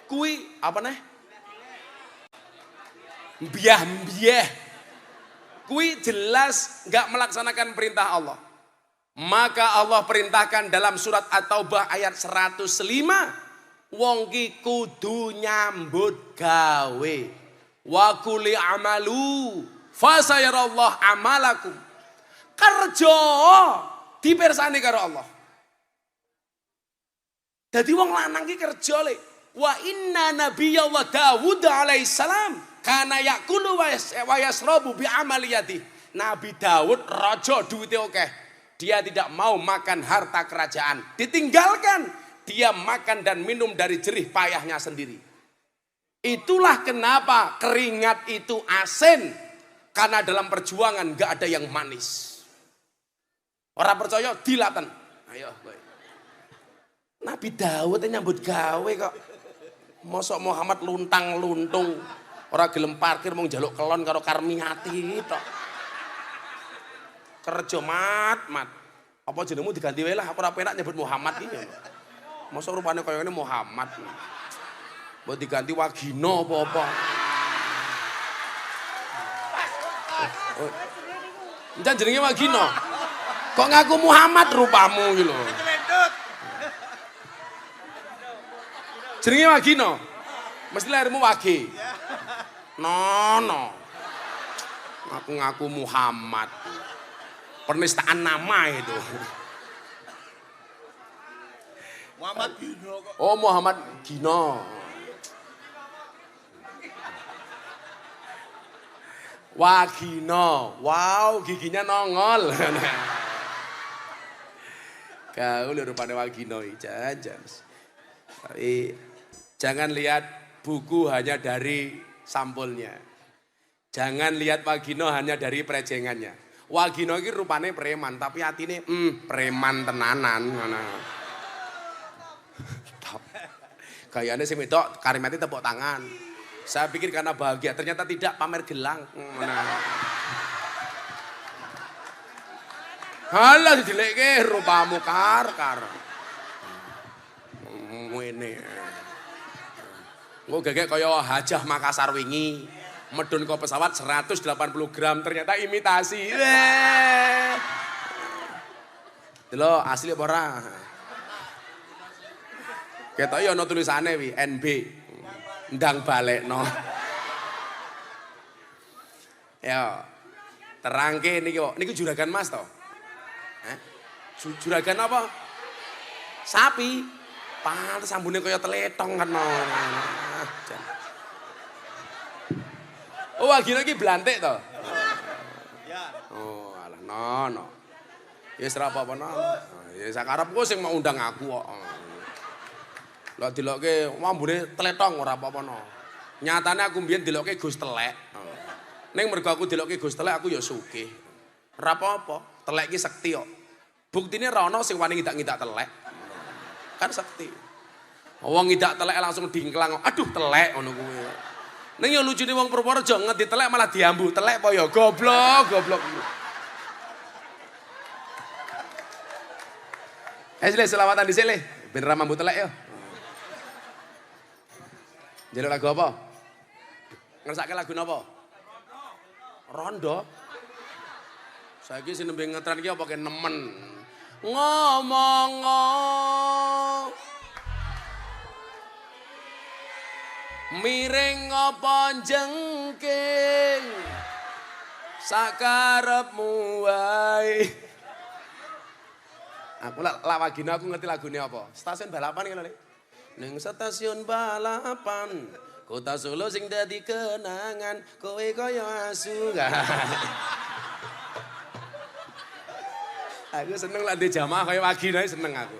kuwi apa neh? Mbiah-mbiah. Kui jelas nggak melaksanakan perintah Allah. Maka Allah perintahkan dalam surat At-Taubah ayat 105. Wong ki kudu nyambut gawe. Wa kuli amalu fasayarallah amalakum. Kerja dipersani karo Allah. Jadi wong lanang ki kerja le. Wa inna nabiyallah Dawud alaihissalam kana yakulu wa yasrabu bi amaliyati. Nabi Daud raja duwite akeh. Dia tidak mau makan harta kerajaan. Ditinggalkan. Dia makan dan minum dari jerih payahnya sendiri. Itulah kenapa keringat itu asin. Karena dalam perjuangan gak ada yang manis. Orang percaya dilaten. Ayo. Nabi Daud nyambut gawe kok. Mosok Muhammad luntang-luntung. Orang gelem parkir mau njaluk kelon karo Karmiati tok. Kerja mat. Apa jenengmu diganti wae lah, aku ora penak nyebut Muhammad iki. Mosok rupane kaya ngene Muhammad. Mbok diganti Wagino apa-apa. Encan jenenge Wagino. Kok ngaku Muhammad rupamu iki lho. Jenenge Wagino. Mesti lahirmu Wage. Nono. Ngaku Muhammad. Penistaan nama itu. Muhammad Gino kok. Oh, Muhammad Gino. Wagino. Wow, giginya nongol. Kau udah rupanya Wagino, jangan. Tapi jangan lihat buku hanya dari sampulnya. Jangan lihat Wagino hanya dari prejengannya. Wagino iki rupane preman, tapi atine preman tenanan ngono. Gayane sing wedok Karimati tepuk tangan. Saya pikir karena bahagia, ternyata tidak, pamer gelang. Halah dideleke rupamu kar. Ngene. Engko gegek kaya Hajah Makassar wingi. Medun kok pesawat 180 gram, ternyata imitasi. Delok asli apa ora? Ketok ya ana tulisane wi NB. Ndang balekno. Ya. Terangke niki kok. Niku juragan Mas to? Juragan apa? Sapi. Pantes sambune kaya teletong kan. Oh, Wagino iki blantik to? Ya. Oh, alah nono. Ya ora apa-apa nono. Ya sakarepku sing mau undang aku kok. Lah dilokke ambune tletong ora apa-apa no. Nyatane aku mbiyen dilokke Gus Telek. Ning mergo aku dilokke Gus Telek aku ya sugih. Ora apa-apa, telek iki sekti kok. Buktine ra ono sing wani ngidak-ngidak telek. Kan sekti. Wong ngidak telek langsung dingklang. Aduh telek ngono kuwi. Ning yo lucune wong Purworejo ngedi telek malah diambu. Telek apa ya goblok. Sile selawatan dhisik le. Ben ra mambu telek yo. Njaluk lagu apa? Ngersake lagu napa? Rondo. Saiki sing nembe ngetren iki apa ke nemen. Ngomong miring apa jengking sakarepmu wae. Aku lak Wagino aku ngerti lagune apa? Stasiun balapan iki lho. Ning stasiun balapan Kota Solo sing dadi kenangan kowe kaya asu. Aku seneng lah di jamaah kaya Wagino seneng aku.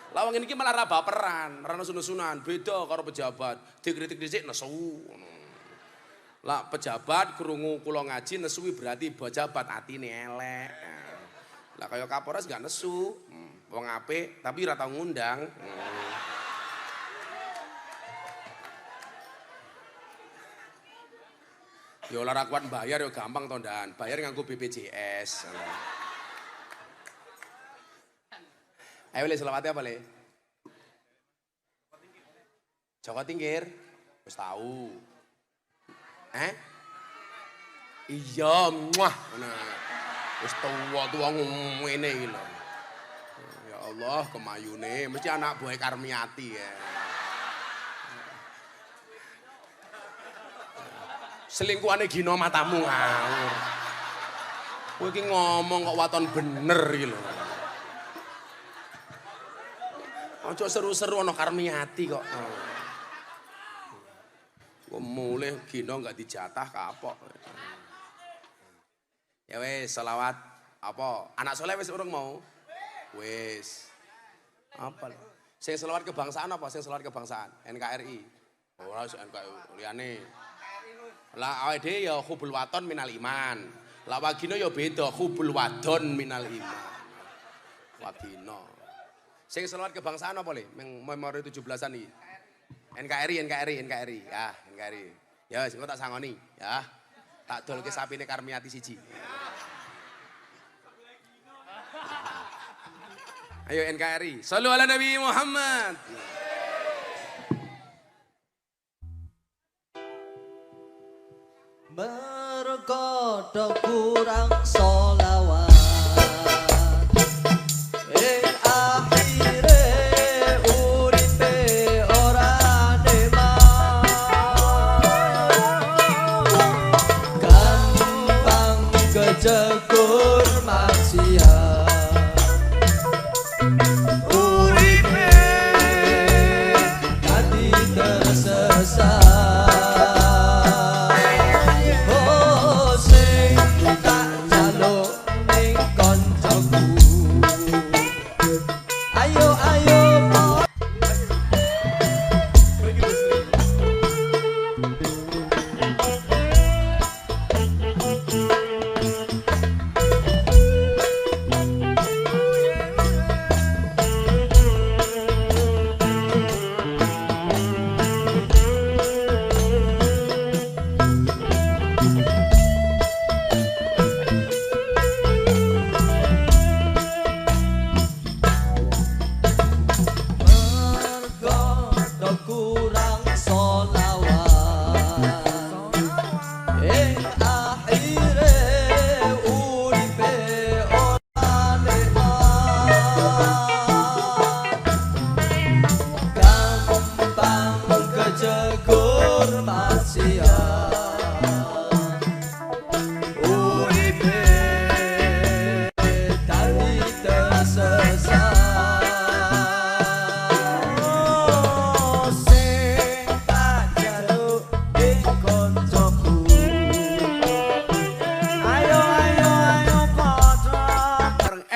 Lawang ini malah ra baperan, ra sun-sunan, beda karo pejabat. Dikritik dhisik nesu. Lah pejabat krungu kula ngaji nesuwi berarti pejabat atine elek. Lah kaya Kapolres gak nesu. Wong apik tapi ora tau ngundang. Ya ora kuat bayar ya gampang to ndan. Bayar nganggo BPJS. Ayo le selawate apa le? Joko Tingkir. Wis tahu. Iya, muah. Nah, wis tuwa-tuwa ngene iki lho. Ya Allah, kemayune mesti anak buah Karmiati ya. Selingkuhane Gino matamu ngawur. Kowe iki ngomong kok waton bener iki lho. Ojo seru-seru ana Karmiati kok. Kok mulih Gino enggak dijatah kapok. Ya wes, selawat apa? Anak soleh wis urung mau? Wis. Apa? Sing selawat kebangsaan apa? Sing selawat kebangsaan? NKRI. Ora NKRI liyane. Lah awake dhewe ya hubul waton minal iman. Lah wagino ya beda, hubul wadon minal iman. Wagino. Sing selawat kebangsaan apa le? Memori 17-an iki. NKRI. Ya, NKRI. Ya wis engko tak sangoni, ya. Tak dolke sapine Karmiati siji. Ayo NKRI, sallu ala Nabi Muhammad. Mergo kurang sholawat akhire uripe ora nemat gampang kejegur maksiat uripe tadi tersesat.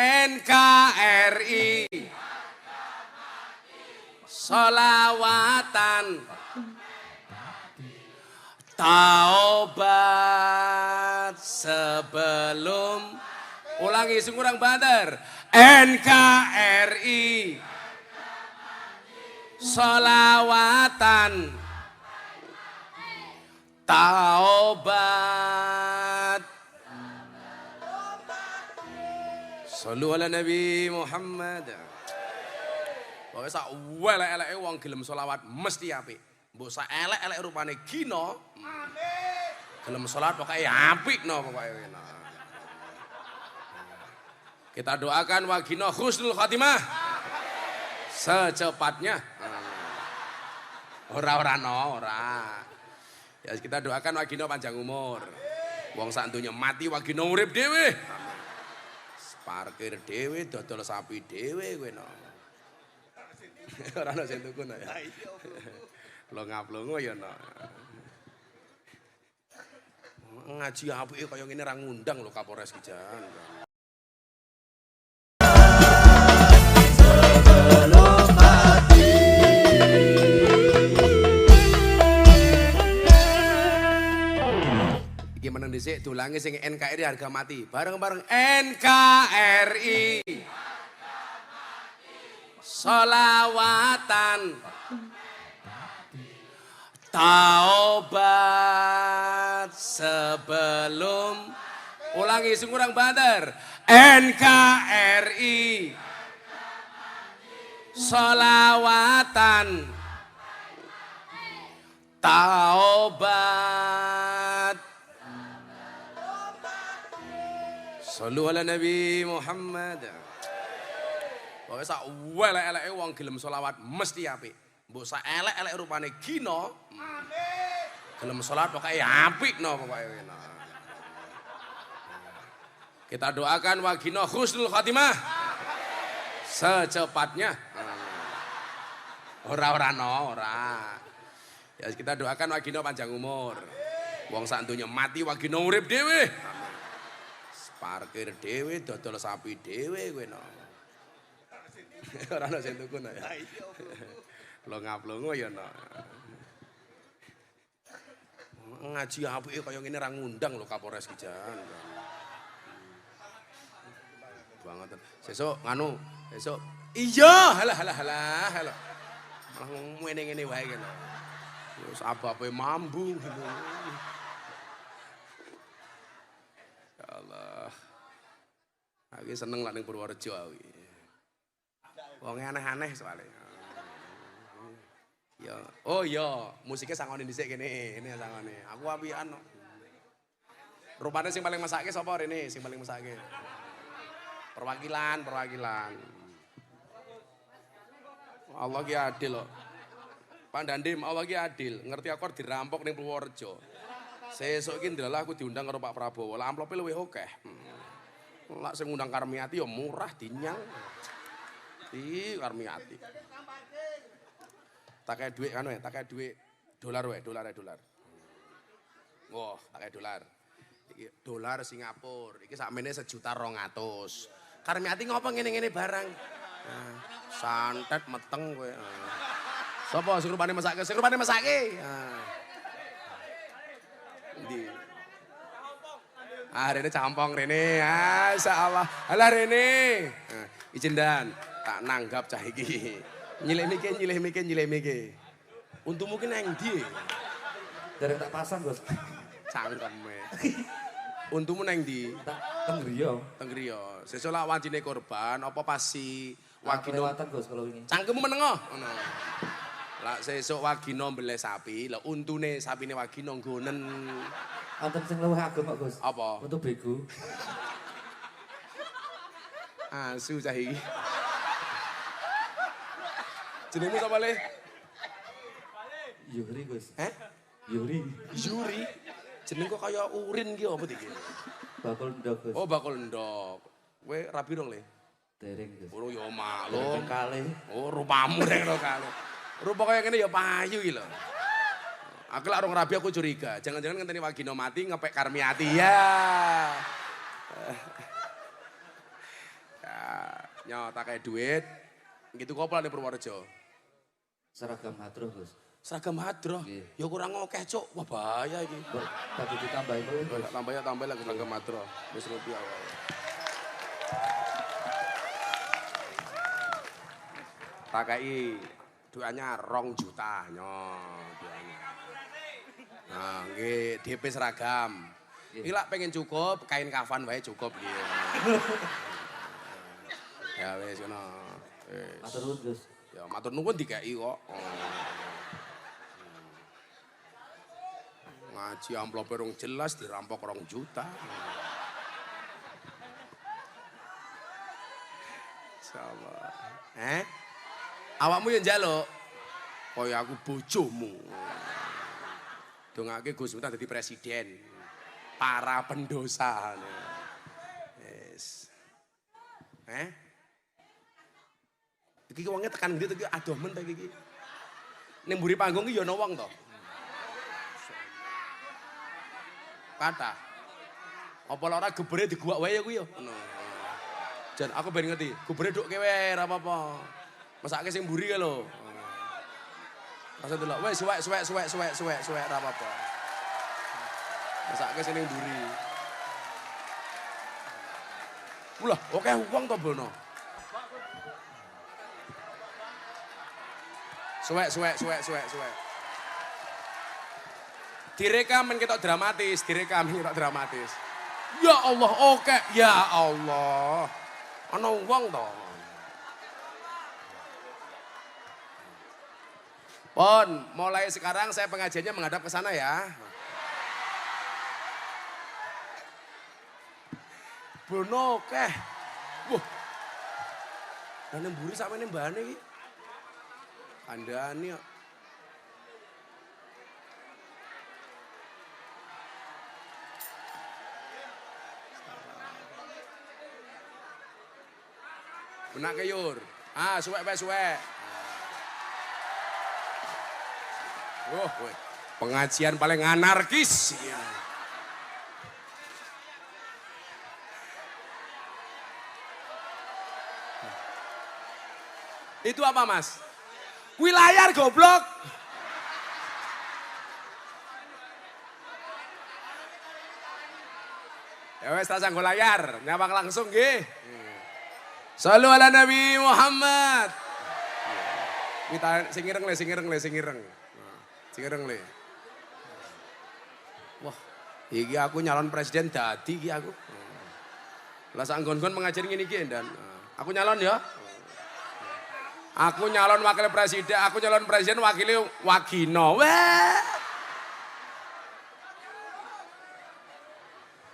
NKRI Sholawatan taubat sebelum ulangi sungurang banter. NKRI Sholawatan taubat. Sallu ala Nabi Muhammad. Pokoke sak elek-eleke wong gelem selawat mesti apik. Mbok sak elek-elek rupane Gino. Gelem salat pokoke apik no pokoke. Kita doakan Wagino husnul khotimah. Secepatnya. Ora. Ya kita doakan Wagino panjang umur. Wong sak donya mati Wagino urip dhewe. Parkir dhewe, dodol sapi dhewe kowe no. Ora ono sing tuku no ya. Longa-longo ya no. Ngaji apike kaya ngene ra ngundang lho Kapolres ki jan. Sebelum mati Iki meneng dhisik dolange sing NKRI harga mati. Bareng-bareng NKRI Sholawatan taubat sebelum ulangi sungurang banter. NKRI Sholawatan taubat Sallu ala Nabi Muhammad. Pokoke sak elek-eleke wong gelem selawat mesti apik. Mbok sak elek-elek rupane Gino. Gelem salat pokoke apik no pokoke kene. Kita doakan Wagino husnul khatimah. Secepatnya. Ora. Ya kita doakan Wagino panjang umur. Wong sak donya mati Wagino urip dhewe. Parkir dhewe, dodol sapi dhewe kowe no. Ora ana sing tuku no ya. Lo ngaplongo ya no. Ngaji apike kaya ngene ra ngundang lho Kapolres ki jan. Banget. Sesuk nganu, sesuk iya, halah. Malah ngene-ngene wae kene. Wis abape mambu. Ya Allah. Aku seneng lah ning Purworejo aku. Wong aneh-aneh soalnya. Ya, oh iya, musiknya sangone dhisik kene, ini sangone. Aku apian. Rupane sing paling mesake sapa rene? Sing paling mesake. Perwakilan. Allah ki adil loh. Pak Dandim, Allah ki adil. Ngerti akor dirampok ning Purworejo. Sesuk iki ndalah aku diundang karo Pak Prabowo. Lah amplope luwih akeh. Lah sing ngundang Karmiati ya murah dinyang. Karmiati. Tak kayak duit kan tak kayak duit dolar. Wah, tak kayak dolar. Iki dolar Singapura. Iki sakmene 1.200.000. Karmiati ngopo ngene-ngene barang. Nah, santet meteng kowe. Sopo sing rupane mesake? Ndi? Rene campong rene. Masyaallah. Alah rene. Izin dan tak nanggap cah iki. Nyilih mike. Untuk mungkin nang ndi? Dereng tak pasang, Bos. Cangkeme. Untumu nang ndi? Tak Tenggriya. Sesuk lak wancine korban apa pasi Wagino Kelewatan, Bos, kalau ini. cangkemmu menengo ngono. Lah sesuk Wagino mbeleh sapi, lah untune sapine Wagino nggonen. Wonten sing luwih agem kok, Bos. Apa? Untuk bego. Asu cah iki. Jenengmu sapa le? Yuri, Bos. Yuri. Jeneng kok kaya urin ki apa iki? Bakul ndok, Bos. Oh, bakul ndok. Kowe rabi rong le? Dereng, Bos. Urung ya maklum. Kali. Oh, rupamu rek lo kali. Rupa kaya ngene ya payu iki lho. Aku lak rong rabi aku curiga. Jangan-jangan ngenteni Wagino mati ngepek Karmiati ya. Ya, tak kayak duit. Gitu kok ning Purworejo. Seragam hadroh, Bos. Seragam hadroh. Ya kurang akeh, Cuk. Wah, bahaya iki. Tapi ditambahin kowe, Bos. Tambah lagi seragam hadroh. Wis rupiah wae. Tak kai duanya 2 juta duanya. Nah, nggih DP seragam. Iki lak pengen cukup, kain kafan wae cukup iki. Ya wis ngono. Wis. Matur nuwun, Bos. Ya matur nuwun dikeki kok. Ngaji amplope rong jelas dirampok 2 juta. Insyaallah. Awakmu yang njaluk kaya aku bojomu. Dongake Gus Miftah dadi presiden. Para pendosa. Yes. Iki wonge tekan ndi iki adoh men ta iki. Ning mburi panggung iki ya ana wong to. Kata. Apa ora gebere diguak wae kuwi ya. Ngono. Jan aku ben ngerti, gebere duk kewe ora apa-apa. Masake sing mburi kae lho. Masa delok wis suwek ora apa-apa. Masake sing ning mburi. Ulah, oke wong to bono. Suwek. Direkam men ketok dramatis. Ya Allah, oke. Ya Allah. Ana wong to. Pon, mulai sekarang saya pengajiannya menghadap ke sana ya. Bono keh. Wah. Lah mburi sampeyan mbane iki. Kandhani kok. Benak keyur. Suwek wae suwek. Pengajian paling anarkis. Itu apa Mas? Wilayar goblok. Ya wes tak sanggo layar, nyapak langsung nggih. Shallu ala Nabi Muhammad. Kita sing ireng le. Wah, iki aku nyalon presiden dadi iki aku. Lah sak nggon-nggon mengajar ngene iki dan aku nyalon ya. Aku nyalon wakil presiden, wakile Wagino. Wah.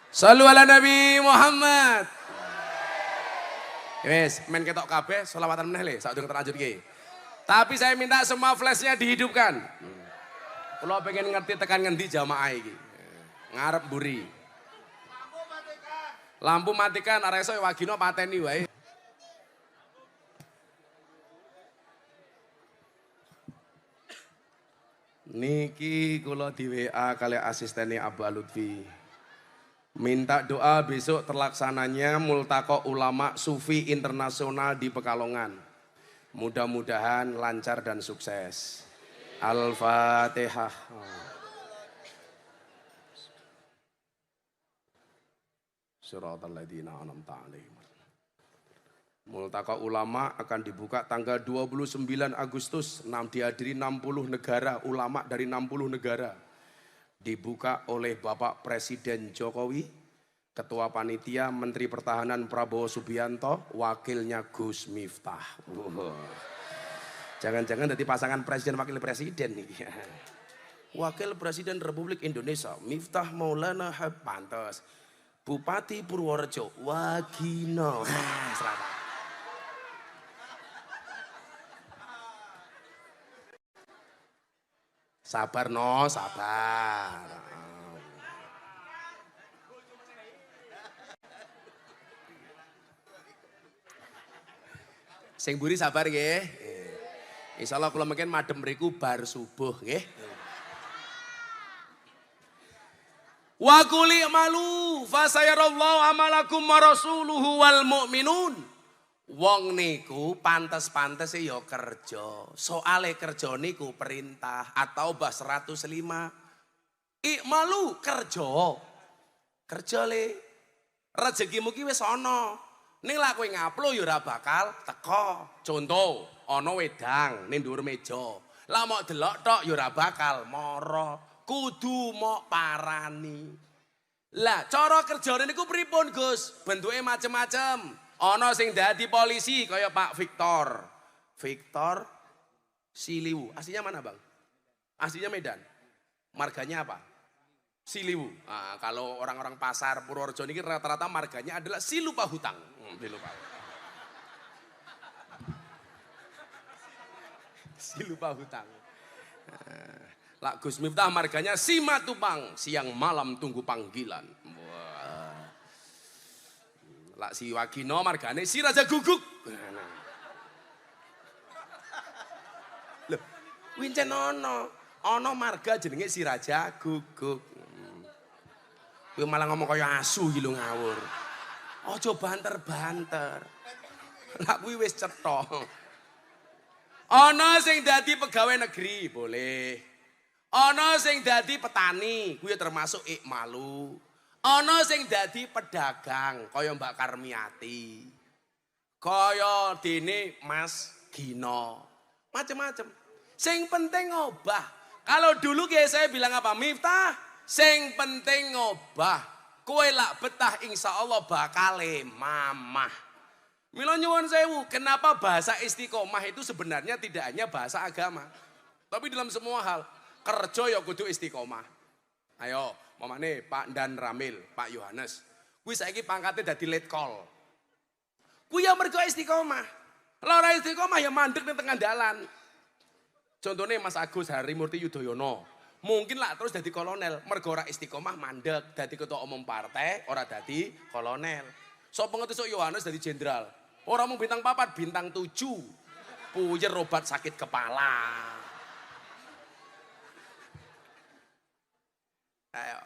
Shallu ala Nabi Muhammad. Wes, men ketok kabeh selawatan meneh le, sak durung terlanjut iki. Tapi saya minta semua flashnya dihidupkan. Kalau pengen ngerti tekan ngendi jamaah iki. Ngarep mburi. Lampu matikan, arek iso Wagino pateni wae. Niki kula di WA kali asistennya Abah Lutfi. Minta doa besok terlaksananya Multaqo Ulama Sufi Internasional di Pekalongan. Mudah-mudahan lancar dan sukses. Al-Fatihah. Shiratal ladzina an'amta 'alaihim. Multaqo Ulama akan dibuka tanggal 29 Agustus, dihadiri 60 negara, ulama dari 60 negara. Dibuka oleh Bapak Presiden Jokowi, Ketua Panitia Menteri Pertahanan Prabowo Subianto, wakilnya Gus Miftah. Jangan-jangan jadi pasangan presiden wakil presiden nih. Wakil Presiden Republik Indonesia, Miftah Maulana Pantes. Bupati Purworejo, Wagino. Sabar no, sabar. Sing mburi sabar nggih. Insyaallah kula mungkin madhem mriku bar subuh nggih. Wa qul i'malu fasayarallahu amalakum wa rasuluhu wal mu'minun. Wong niku pantes-pantes ya kerja. Soale kerja niku perintah atau bah 105. Ikmalu kerja. Kerja le. Rezekimu ki wis ana. Ning lak kowe ngaplo ya ora bakal teko. Contoh, ana wedang ning dhuwur meja. Lah mok delok tok ya ora bakal mara. Kudu mok parani. Lah cara kerjane niku pripun, Gus? Bentuke macem-macem. Ono sing dadi polisi kaya Pak Victor. Victor Siliwu. Aslinya mana Bang? Aslinya Medan. Marganya apa? Siliwu. Nah, kalau orang-orang pasar Purworejo ini rata-rata marganya adalah Silupa Hutang. Silupa Hutang. Lah Gus Miftah marganya Simatupang. Siang malam tunggu panggilan. Lak si Wagino margane si Raja Guguk. Loh, wincen ono marga jenenge si Raja Guguk. Kowe malah ngomong kaya asu iki lho ngawur. Aja banter-banter. Lak kuwi wis cetha. Ana sing dadi pegawai negeri, boleh. Ana sing dadi petani, kuwi termasuk ikmalu. Ana sing dadi pedagang kaya Mbak Karmiati. Kaya dene Mas Gino. Macem-macem. Sing penting ngobah. Kalau dulu saya bilang apa? Miftah, sing penting ngobah. Kowe lak betah insyaallah bakale mamah. Mila nyuwun sewu, kenapa bahasa istiqomah itu sebenarnya tidak hanya bahasa agama. Tapi dalam semua hal, kerja ya kudu istiqomah. Ayo, mamane Pak Dan Ramil, Pak Yohanes. Kuwi saiki pangkate dadi letkol. Kuwi ya mergo istiqomah. Lara istiqomah ya mandek ning tengah dalan. Contohnya Mas Agus Harimurti Yudhoyono. Mungkin lah terus dadi kolonel. Mergo ora istiqomah mandek. Dadi ketua umum partai, ora dadi kolonel. Sapa ngetusuk Yohanes dadi jenderal. Ora mung bintang 4, bintang 7. Puyer obat sakit kepala. Ayo.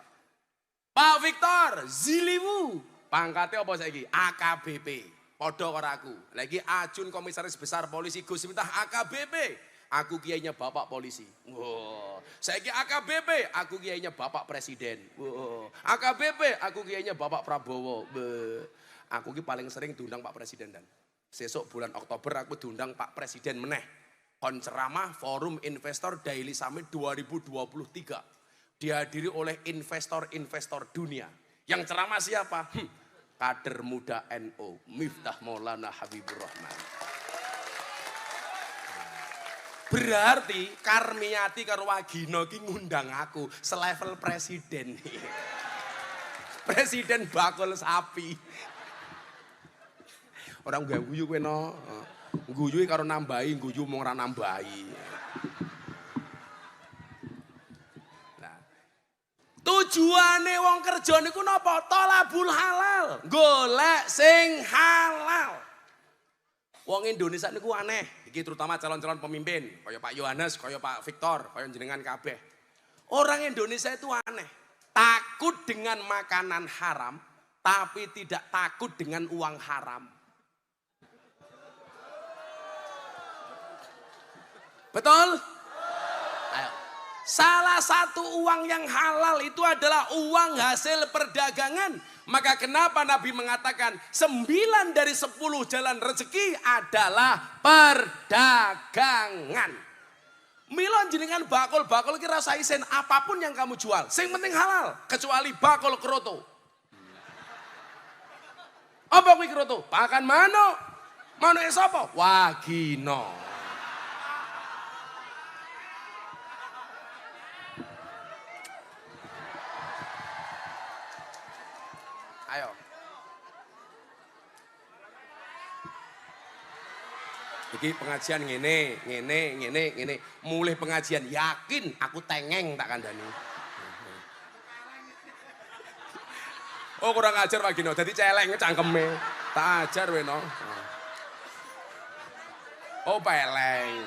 Pak Victor Ziliwu. Pangkatnya apa saiki? AKBP. Padha karo aku. Lagi Ajun Komisaris Besar Polisi Gus Miftah AKBP. Aku kiainya Bapak Polisi. Wow. Saiki AKBP, aku kiainya Bapak Presiden. Wow. AKBP, aku kiainya Bapak Prabowo. Aku ki paling sering diundang Pak Presiden dan sesuk bulan Oktober aku diundang Pak Presiden meneh. Kon ceramah Forum Investor Daily Summit 2023. Dihadiri oleh investor-investor dunia. Yang ceramah siapa? Kader muda NU, Miftah Maulana Habibur Rahman. Berarti Karmiati karo Wagino ki ngundang aku selevel presiden. Presiden bakul sapi. Orang gak guyu kowe no. Guyu karo nambahi, guyu mung ora nambahi. Nah. Tujuane wong kerja niku napa? Thalabul halal. Golek sing halal. Wong Indonesia niku aneh, iki terutama calon-calon pemimpin, kaya Pak Yohanes, kaya Pak Victor, kaya jenengan kabeh. Orang Indonesia itu aneh, takut dengan makanan haram, tapi tidak takut dengan uang haram. Betul? Ayo. Salah satu uang yang halal itu adalah uang hasil perdagangan. Maka kenapa Nabi mengatakan 9 dari 10 jalan rezeki adalah perdagangan. Milon jenengan bakul kira rasa isen apapun yang kamu jual. Sing penting halal. Kecuali bakul keroto. Apa kuwi keroto? Pakan manuk. Manuke sapa? Wagino. Ayo. Iki pengajian ngene. Mulai pengajian yakin aku tengeng tak kandhani. Oh kurang ajar Pak Gino, dadi celeng cangkeme. Tak ajar we no. Oh peleng.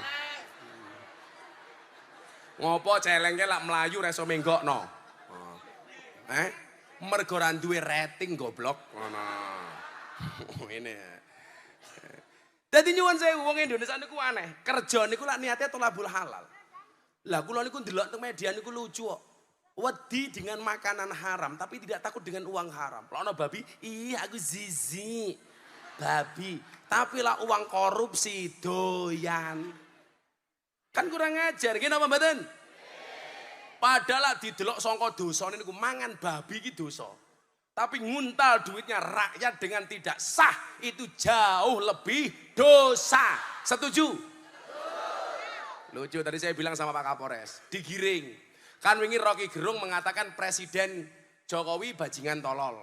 Ngopo celengke lak mlayu reso menggokno. Mergo ora duwe rating goblok ngono. Ngene. Dadi nyuwun sewu wong Indonesia niku aneh. Kerja niku lak niate thalabul halal. Lah kula niku ndelok teng media niku lucu kok. Wedi dengan makanan haram tapi tidak takut dengan uang haram. Lah ono babi, "Ih, aku zizi." Babi, tapi lah uang korupsi doyan. Kan kurang ajar, nggih napa mboten? Padahal didelok sangka dosane niku mangan babi iki dosa. Tapi nguntal duitnya rakyat dengan tidak sah itu jauh lebih dosa. Setuju? Lucu tadi saya bilang sama Pak Kapolres, digiring. Kan wingi Rocky Gerung mengatakan Presiden Jokowi bajingan tolol.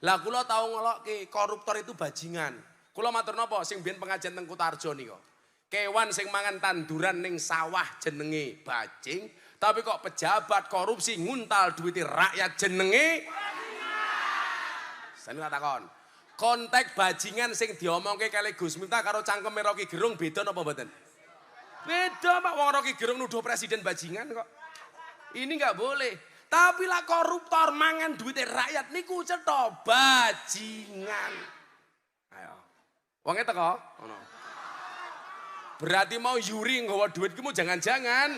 Lah kula tahu ngolokke koruptor itu bajingan. Kula matur napa sing biyen pengajian teng Kutarjo nika. Kewan sing mangan tanduran ning sawah jenenge bajing. Tapi kok pejabat korupsi nguntal duit rakyat jenenge Sani tak takon. Konteks bajingan sing diomongke kali Gus Miftah karo cangkeme Rocky Gerung beda napa mboten? Beda Pak, wong Rocky Gerung nuduh presiden bajingan kok. Ini enggak boleh. Tapi lah koruptor mangan duit rakyat niku cetha bajingan. Ayo. Wonge teko? Ngono. Berarti mau Yuri nggawa duit ki jangan-jangan.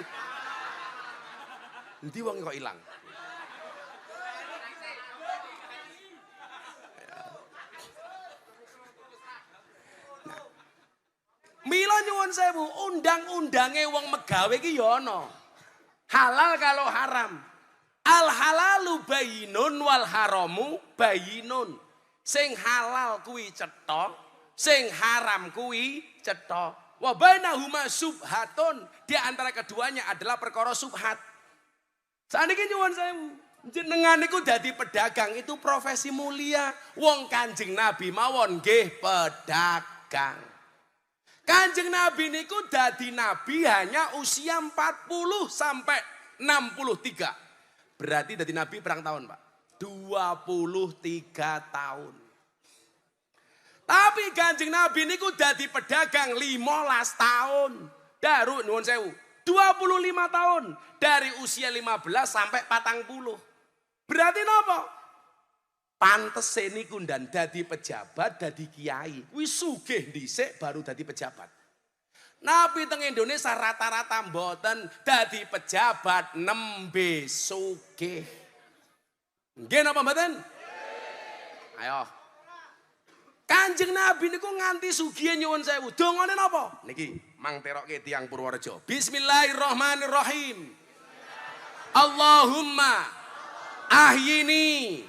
Nanti wong kok ilang. Nah. Mila nyuwun sewu, undang-undange wong megawe ki ya ana. Halal kalau haram. Al halalu bayinun wal haramu bayinun. Sing halal kuwi cetha, sing haram kuwi cetha. Wa bainahuma subhatun. Di antara keduanya adalah perkara subhat. Saniki nyuwun sewu. Jenengan niku dadi pedagang itu profesi mulia. Wong Kanjeng Nabi mawon nggih pedagang. Kanjeng Nabi niku dadi nabi hanya usia 40 sampai 63. Berarti dadi nabi perang tahun, Pak. 23 tahun. Tapi Kanjeng Nabi niku dadi pedagang 15 tahun. Daru nuwun sewu. 25 tahun dari usia 15 sampai 40. Berarti napa? Pantes niku ndan dadi pejabat, dadi kiai. Wis sugih dhisik baru dadi pejabat. Nabi teng Indonesia rata-rata mboten dadi pejabat nembe sugih. Nggih napa mboten? Ayo. Kanjeng Nabi niku nganti sugih nyuwun sewu. Dongane napa? Niki mang terokke tiyang Purworejo. Bismillahirrahmanirrahim. Allahumma ahyini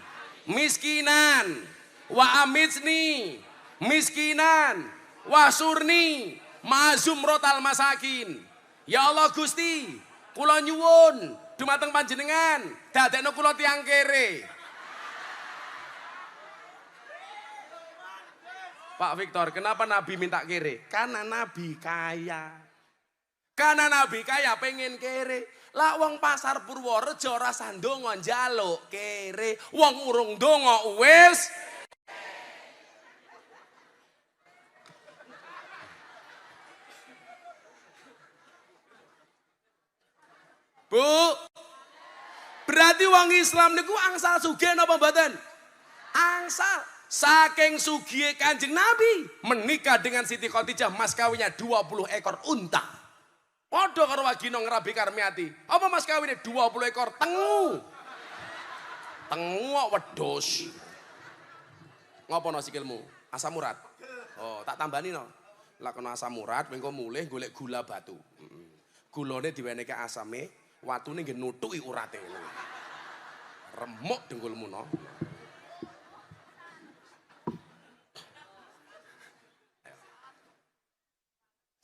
miskinan wa amitsni miskinan wa surni mazumrotal masakin. Ya Allah Gusti, kula nyuwun dumateng panjenengan dadekno kula tiyang kere. Pak Victor, kenapa Nabi minta kere? Karena Nabi kaya. Karena Nabi kaya pengen kere. Lah wong pasar Purworejo rasa ndonga njaluk kere. Wong urung ndonga wis. Bu, berarti wong Islam niku angsal sugih napa mboten? Angsal. Saking sugih Kanjeng Nabi menikah dengan Siti Khadijah, mas kawinnya 20 ekor unta. Padha karo Wagina ngrabi Karmiati. Apa mas kawinnya 20 ekor tengu. Tengu kok wedhus. Ngopo sikilmu? Asam urat. Oh, tak tambani no. Lah kena asam urat engko mulih golek gula batu. Gulane diwenehke asame, watune nggih nutuki urate. Remuk dengkulmu no.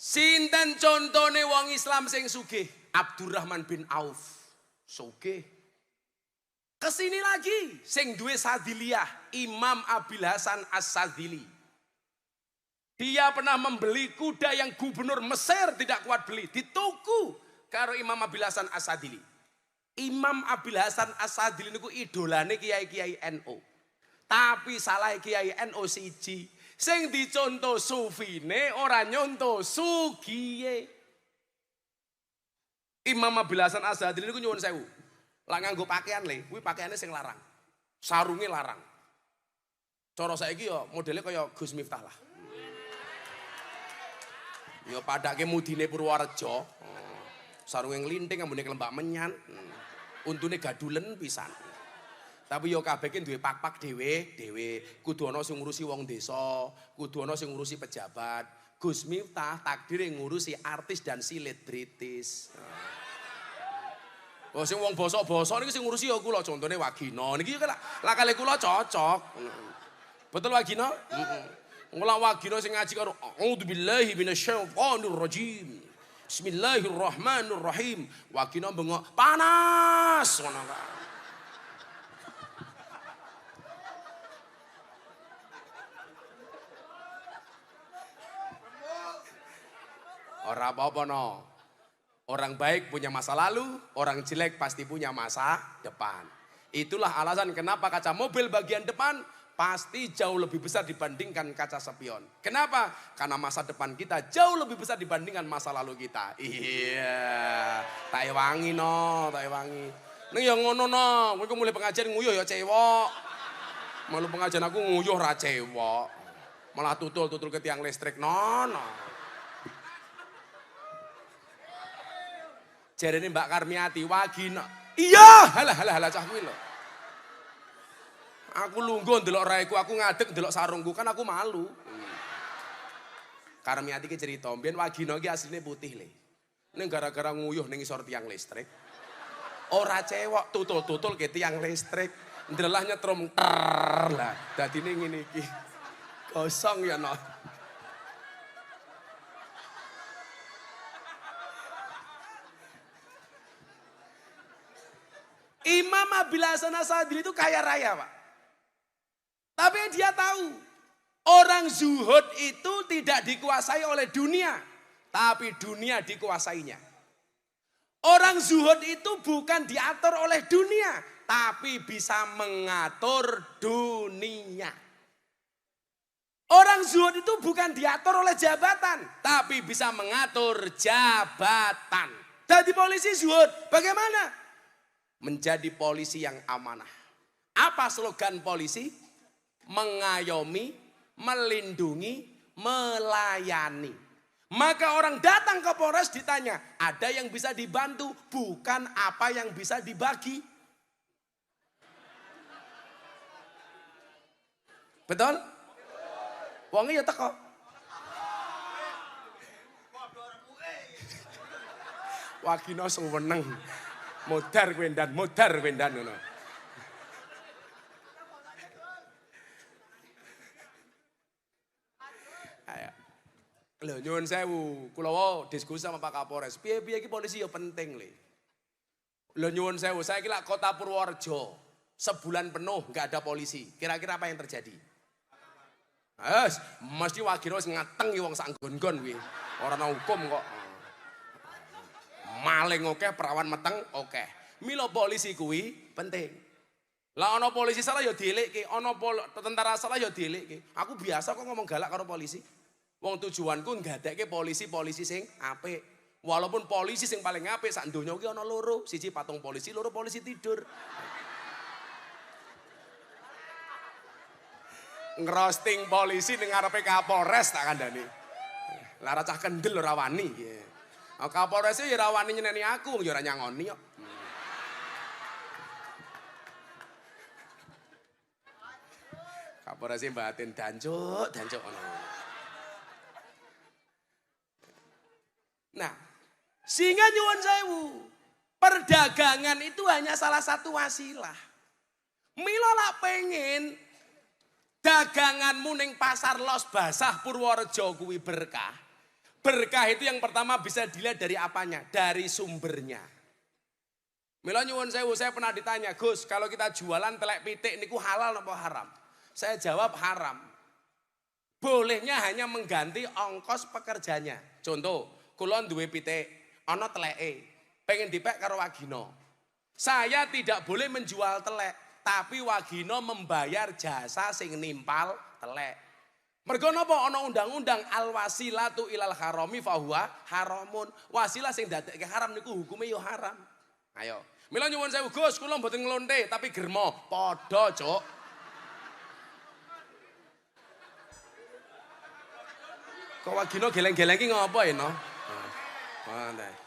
Sinten contone wong Islam sing sugih? Abdurrahman bin Auf. Sugih. Kesini lagi sing duwe Sadiliyah, Imam Abil Hasan As-Sadili. Dia pernah membeli kuda yang gubernur Mesir tidak kuat beli, dituku karo Imam Abil Hasan As-Sadili. Imam Abil Hasan As-Sadili niku idolane kiai-kiai NU. Tapi salah kiai NU siji. Sing dicontoh sufine ora nyontoh sugiye. Imam Abil Hasan Az-Zadili niku nyuwun sewu. Lah nganggo pakaian le, kuwi pakaiane sing larang. Sarunge larang. Cara saiki ya modele kaya Gus Miftah lah. Ya padake mudine Purworejo. Sarunge nglinting ambune kelembak menyan. Untune gadulen pisan. Tapi yo kabeh ki duwe pak-pak dhewe. Kudu ana sing ngurusi wong desa, kudu ana sing ngurusi pejabat. Gus Miftah takdire ngurusi artis dan selebritis. Oh sing wong bosok-bosok niki sing ngurusi ya kula, contone Wagina. Niki lah kali kula cocok. Betul Wagina? Heeh. Mula Wagina sing ngaji karo A'udzubillahi minasyaitonir rajim. Bismillahirrahmanirrahim. Wagina bengok panas ngono kae. Ora apa-apa no. Orang baik punya masa lalu, orang jelek pasti punya masa depan. Itulah alasan kenapa kaca mobil bagian depan pasti jauh lebih besar dibandingkan kaca spion. Kenapa? Karena masa depan kita jauh lebih besar dibandingkan masa lalu kita. Iya, tak ewangi no, tak ewangi. Ning ya ngono no, kowe mulai pengajian nguyuh ya cewek. Malu pengajian aku nguyuh ra cewek. Malah tutul-tutul ke tiang listrik no. Jarene Mbak Karmiati Wagina. Iya, halah cah kuwi lho. Aku lungguh ndelok raiku, aku ngadeg ndelok sarungku, kan aku malu. Karmiati ki cerita, mbiyen Wagina ki asline putih le. Ning gara-gara nguyuh ning isor tiang listrik. Ora cewek tutul-tutul ke tiang listrik. Ndelah nyetrum ter lah. Dadine ngene iki. Kosong ya no. Imam Abil Hasan Asadili itu kaya raya, Pak. Tapi dia tahu orang zuhud itu tidak dikuasai oleh dunia, tapi dunia dikuasainya. Orang zuhud itu bukan diatur oleh dunia, tapi bisa mengatur dunia. Orang zuhud itu bukan diatur oleh jabatan, tapi bisa mengatur jabatan. Jadi polisi zuhud, bagaimana? Menjadi polisi yang amanah. Apa slogan polisi? Mengayomi, melindungi, melayani. Maka orang datang ke Polres ditanya, ada yang bisa dibantu, bukan apa yang bisa dibagi. Betul? Wongnya ya teko. Wagino suweneng. Modar kwendan ngono. Lho nyuwun sewu, kula wae diskusi sama Pak Kapolres. Piye-piye iki polisi ya penting le. Lho nyuwun sewu, saya kira Kota Purworejo sebulan penuh enggak ada polisi. Kira-kira apa yang terjadi? Mesti wagiro wis ngateng wong sak nggon-nggon kuwi. Ora ana hukum kok. Maling oke, perawan meteng oke. Mila polisi kuwi penting. Lah ana polisi salah ya dielikke, ana tentara salah ya dielikke. Aku biasa kok ngomong galak karo polisi. Wong tujuanku nggadekke polisi-polisi sing apik. Walaupun polisi sing paling apik sak donya iki ana loro, siji patung polisi, loro polisi tidur. Ngerosting polisi ning ngarepe Kapolres tak kandhani. Lah cah kendel ora wani. Kapolres ya ora wani nyeneni aku, ya ora nyangoni kok. Kapolres batin dancuk ngono. Nah, sehingga nyuwun sewu, perdagangan itu hanya salah satu wasilah. Mila lak pengen daganganmu ning pasar Los Basah Purworejo kuwi berkah. Berkah itu yang pertama bisa dilihat dari apanya? Dari sumbernya. Mila nyuwun sewu, saya pernah ditanya, Gus, kalau kita jualan telek pitik niku halal apa haram? Saya jawab haram. Bolehnya hanya mengganti ongkos pekerjanya. Contoh, kula duwe pitik, ana teleke, pengen dipek karo Wagino. Saya tidak boleh menjual telek, tapi Wagino membayar jasa sing nimpal telek. Mergo napa ana undang-undang al wasilatu ilal harami fahuwa haramun. Wasilah sing dadekke haram niku hukume ya haram. Ayo, mila nyuwun sewu Gus, kula mboten nglonte tapi germo. Padha, Cuk. Kok Wagino geleng-geleng ki ngopo ya no?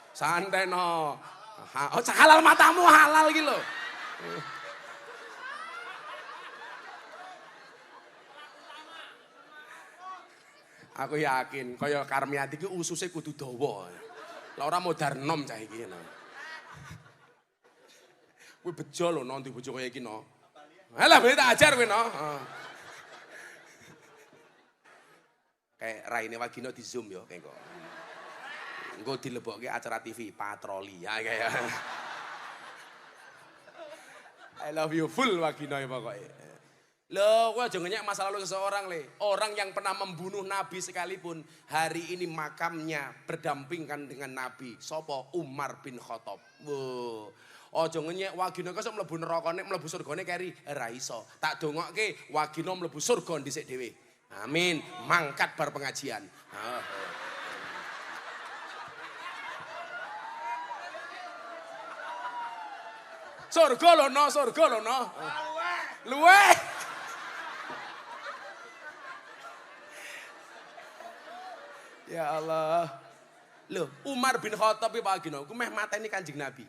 Santai no. Halal matamu halal gitu loh. Aku yakin kaya Karmiati ki ususe kudu dawa. Lah ora modar nom cah iki no. Kuwi bejo lho no di bojo kaya iki no. Halah ben tak ajar kowe no. Kayak raine Wagino di zoom yo kayak kok. Engko dilebokke acara TV patroli ya kayak. I love you full Wagino pokoknya. Loh, kowe aja ngenyek masa lalu seseorang le. Orang yang pernah membunuh Nabi sekalipun hari ini makamnya berdampingan dengan Nabi. Sopo? Umar bin Khattab. Wo. Aja ngenyek Wagino kok mlebu nerakane, mlebu surgane keri ora iso. Tak dongokke Wagino mlebu surga dhisik dhewe. Amin. Mangkat bar pengajian. Surga lho no, surga lho no. Luweh. Ya Allah. Loh, Umar bin Khattab Pak Gino, ku meh mateni Kanjeng Nabi.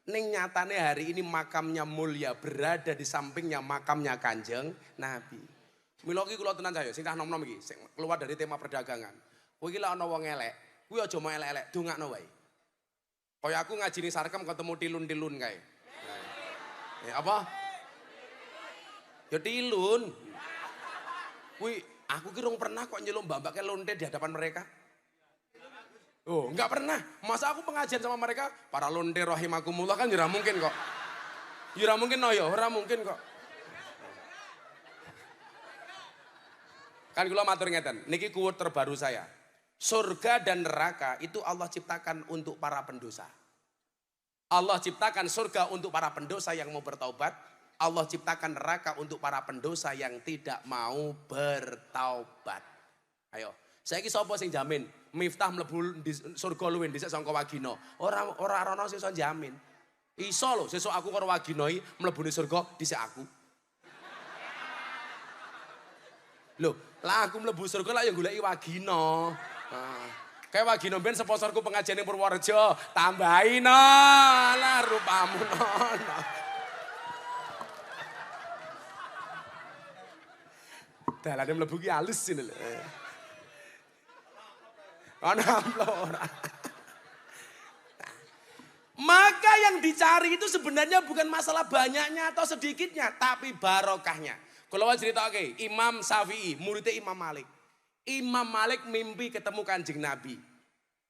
Ning nyatane hari ini makamnya mulia berada di sampingnya makamnya Kanjeng Nabi. Mila iki kula tenan saya, sing tak nom-nom iki, sing keluar dari tema perdagangan. Kowe iki lek ana wong elek, kuwi aja mau elek-elek, dongakno wae. Kaya aku ngaji ning Sarkem ketemu tilun-tilun kae. Apa? Ya tilun. Kuwi aku ki rung pernah kok nyeluk mbak-mbake lonte di hadapan mereka. Oh, enggak pernah. Masa aku pengajian sama mereka, para lonte rahimakumullah kan tidak mungkin kok. Ya ora mungkin no ya, ora mungkin kok. Kan kula matur ngeten, niki quote terbaru saya. Surga dan neraka itu Allah ciptakan untuk para pendosa. Allah ciptakan surga untuk para pendosa yang mau bertaubat. Allah ciptakan neraka untuk para pendosa yang tidak mau bertaubat. Ayo, saiki sapa sing jamin Miftah mlebu di surga luwih dhisik sangka Wagina? Ora ana sing iso jamin. Iso lho, sesuk aku karo Wagina iki mlebune surga dhisik aku. Loh, lah aku mlebu surga lah ya goleki Wagina. Kayak Wagina ben sponsorku pengajian ning Purworejo, tambahi no. Lah rupamu no. Dalane mlebu ki halus ini lho. Ana amplora. Maka yang dicari itu sebenarnya bukan masalah banyaknya atau sedikitnya, tapi barokahnya. Kalau cerita oke, Imam Syafi'i, muridnya Imam Malik. Imam Malik mimpi ketemu Kanjeng Nabi.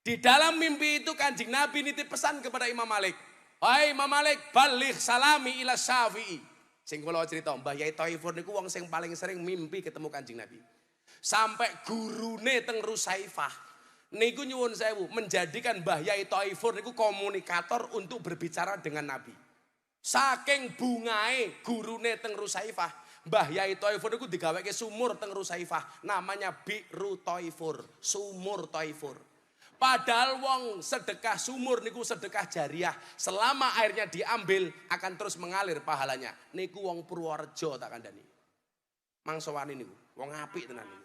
Di dalam mimpi itu Kanjeng Nabi nitip pesan kepada Imam Malik. Hai Imam Malik, baligh salami ila Syafi'i. Sing kula cerita, Mbah Yai Thaifur niku wong sing paling sering mimpi ketemu Kanjeng Nabi. Sampai gurune teng Rusaifah niku nyuwun sewu menjadikan Mbah Yai Thaifur niku komunikator untuk berbicara dengan Nabi. Saking bungae gurune teng Rusaifah, Mbah Yai Thaifur niku digaweke sumur teng Rusaifah, namanya Bi'ru Thaifur, sumur Thaifur. Padahal wong sedekah sumur niku sedekah jariah, selama airnya diambil akan terus mengalir pahalanya. Niku wong Purworejo tak kandhani. Mangsa wani niku, wong apik tenan niku.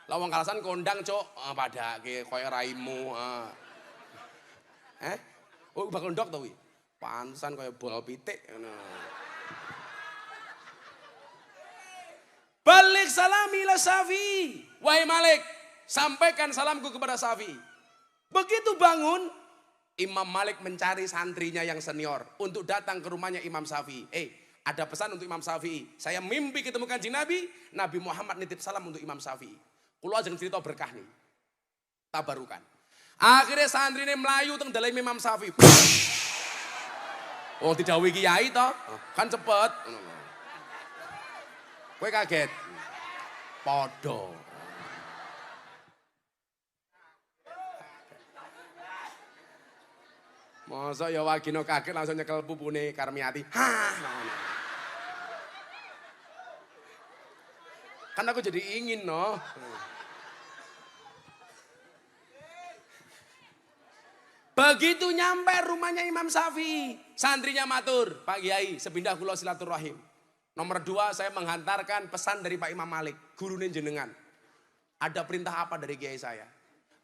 Lah wong Kalasan kondang, Cuk, padake koyo raimu. Oh, bakal ndok to kuwi. Pantesan koyo bol pitik ngono. Balik salami ila Syafi'i. Wahai Malik, sampaikan salamku kepada Syafi'i. Begitu bangun, Imam Malik mencari santrinya yang senior untuk datang ke rumahnya Imam Syafi'i. Ada pesan untuk Imam Syafi'i. Saya mimpi ketemu Kanjeng Nabi, Nabi Muhammad nitip salam untuk Imam Syafi'i. Kulo ajeng cerita berkah nih. Tabarukan. Akhirnya santrine melayu teng dalam Imam Syafi'i. Oh, didhawuhi kiai toh? Kan cepet. Kowe kaget. Podo. Masa ya Wagina kaget langsung nyekel pupune Karmiati. Kan aku jadi ingin no. Begitu nyampe rumahnya Imam Syafi'i, santrinya matur, Pak Kiai, sepindah kula silaturahim. Nomor 2, saya menghantarkan pesan dari Pak Imam Malik, gurune jenengan. Ada perintah apa dari kiai saya?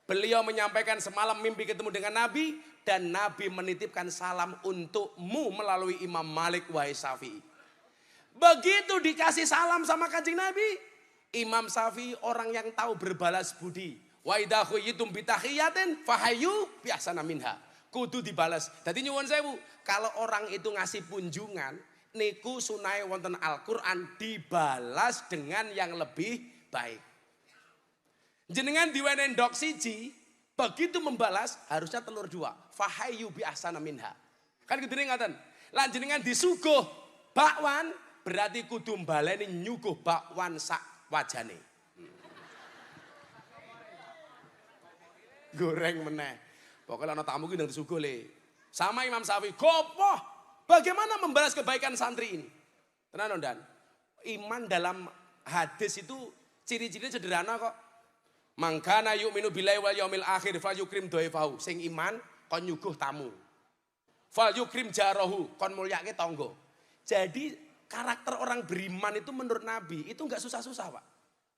Beliau menyampaikan semalam mimpi ketemu dengan Nabi, dan Nabi menitipkan salam untukmu melalui Imam Malik wahai Syafi'i. Begitu dikasih salam sama Kanjeng Nabi, Imam Syafi'i orang yang tahu berbalas budi. Wa idza khuyyitum bi tahiyatin fahayyu bi ahsana minha. Kudu dibalas. Dadi nyuwun sewu, kalau orang itu ngasih kunjungan, niku sunai wonten Al-Qur'an dibalas dengan yang lebih baik. Jenengan diwenehi ndok siji, begitu membalas harusnya telur 2. Fahayyu bi ahsana minha. Kan kudune ngaten. Lan jenengan disuguh bakwan berarti kudu mbaleni nyuguh bakwan sak wajane. Goreng meneh. Pokoknya ana tamu ki ndang disuguh le. Sama Imam Syafi'i, gopoh. Bagaimana membalas kebaikan santri ini? Tenan Dan. Iman dalam hadis itu ciri-cirinya sederhana kok. Mangkana yu'minu billahi wal yaumil akhir fal yukrim dhaifahu. Sing iman kon nyuguh tamu. Fal yukrim jarahu, kon mulyake tangga. Jadi karakter orang beriman itu menurut Nabi itu enggak susah-susah, Pak.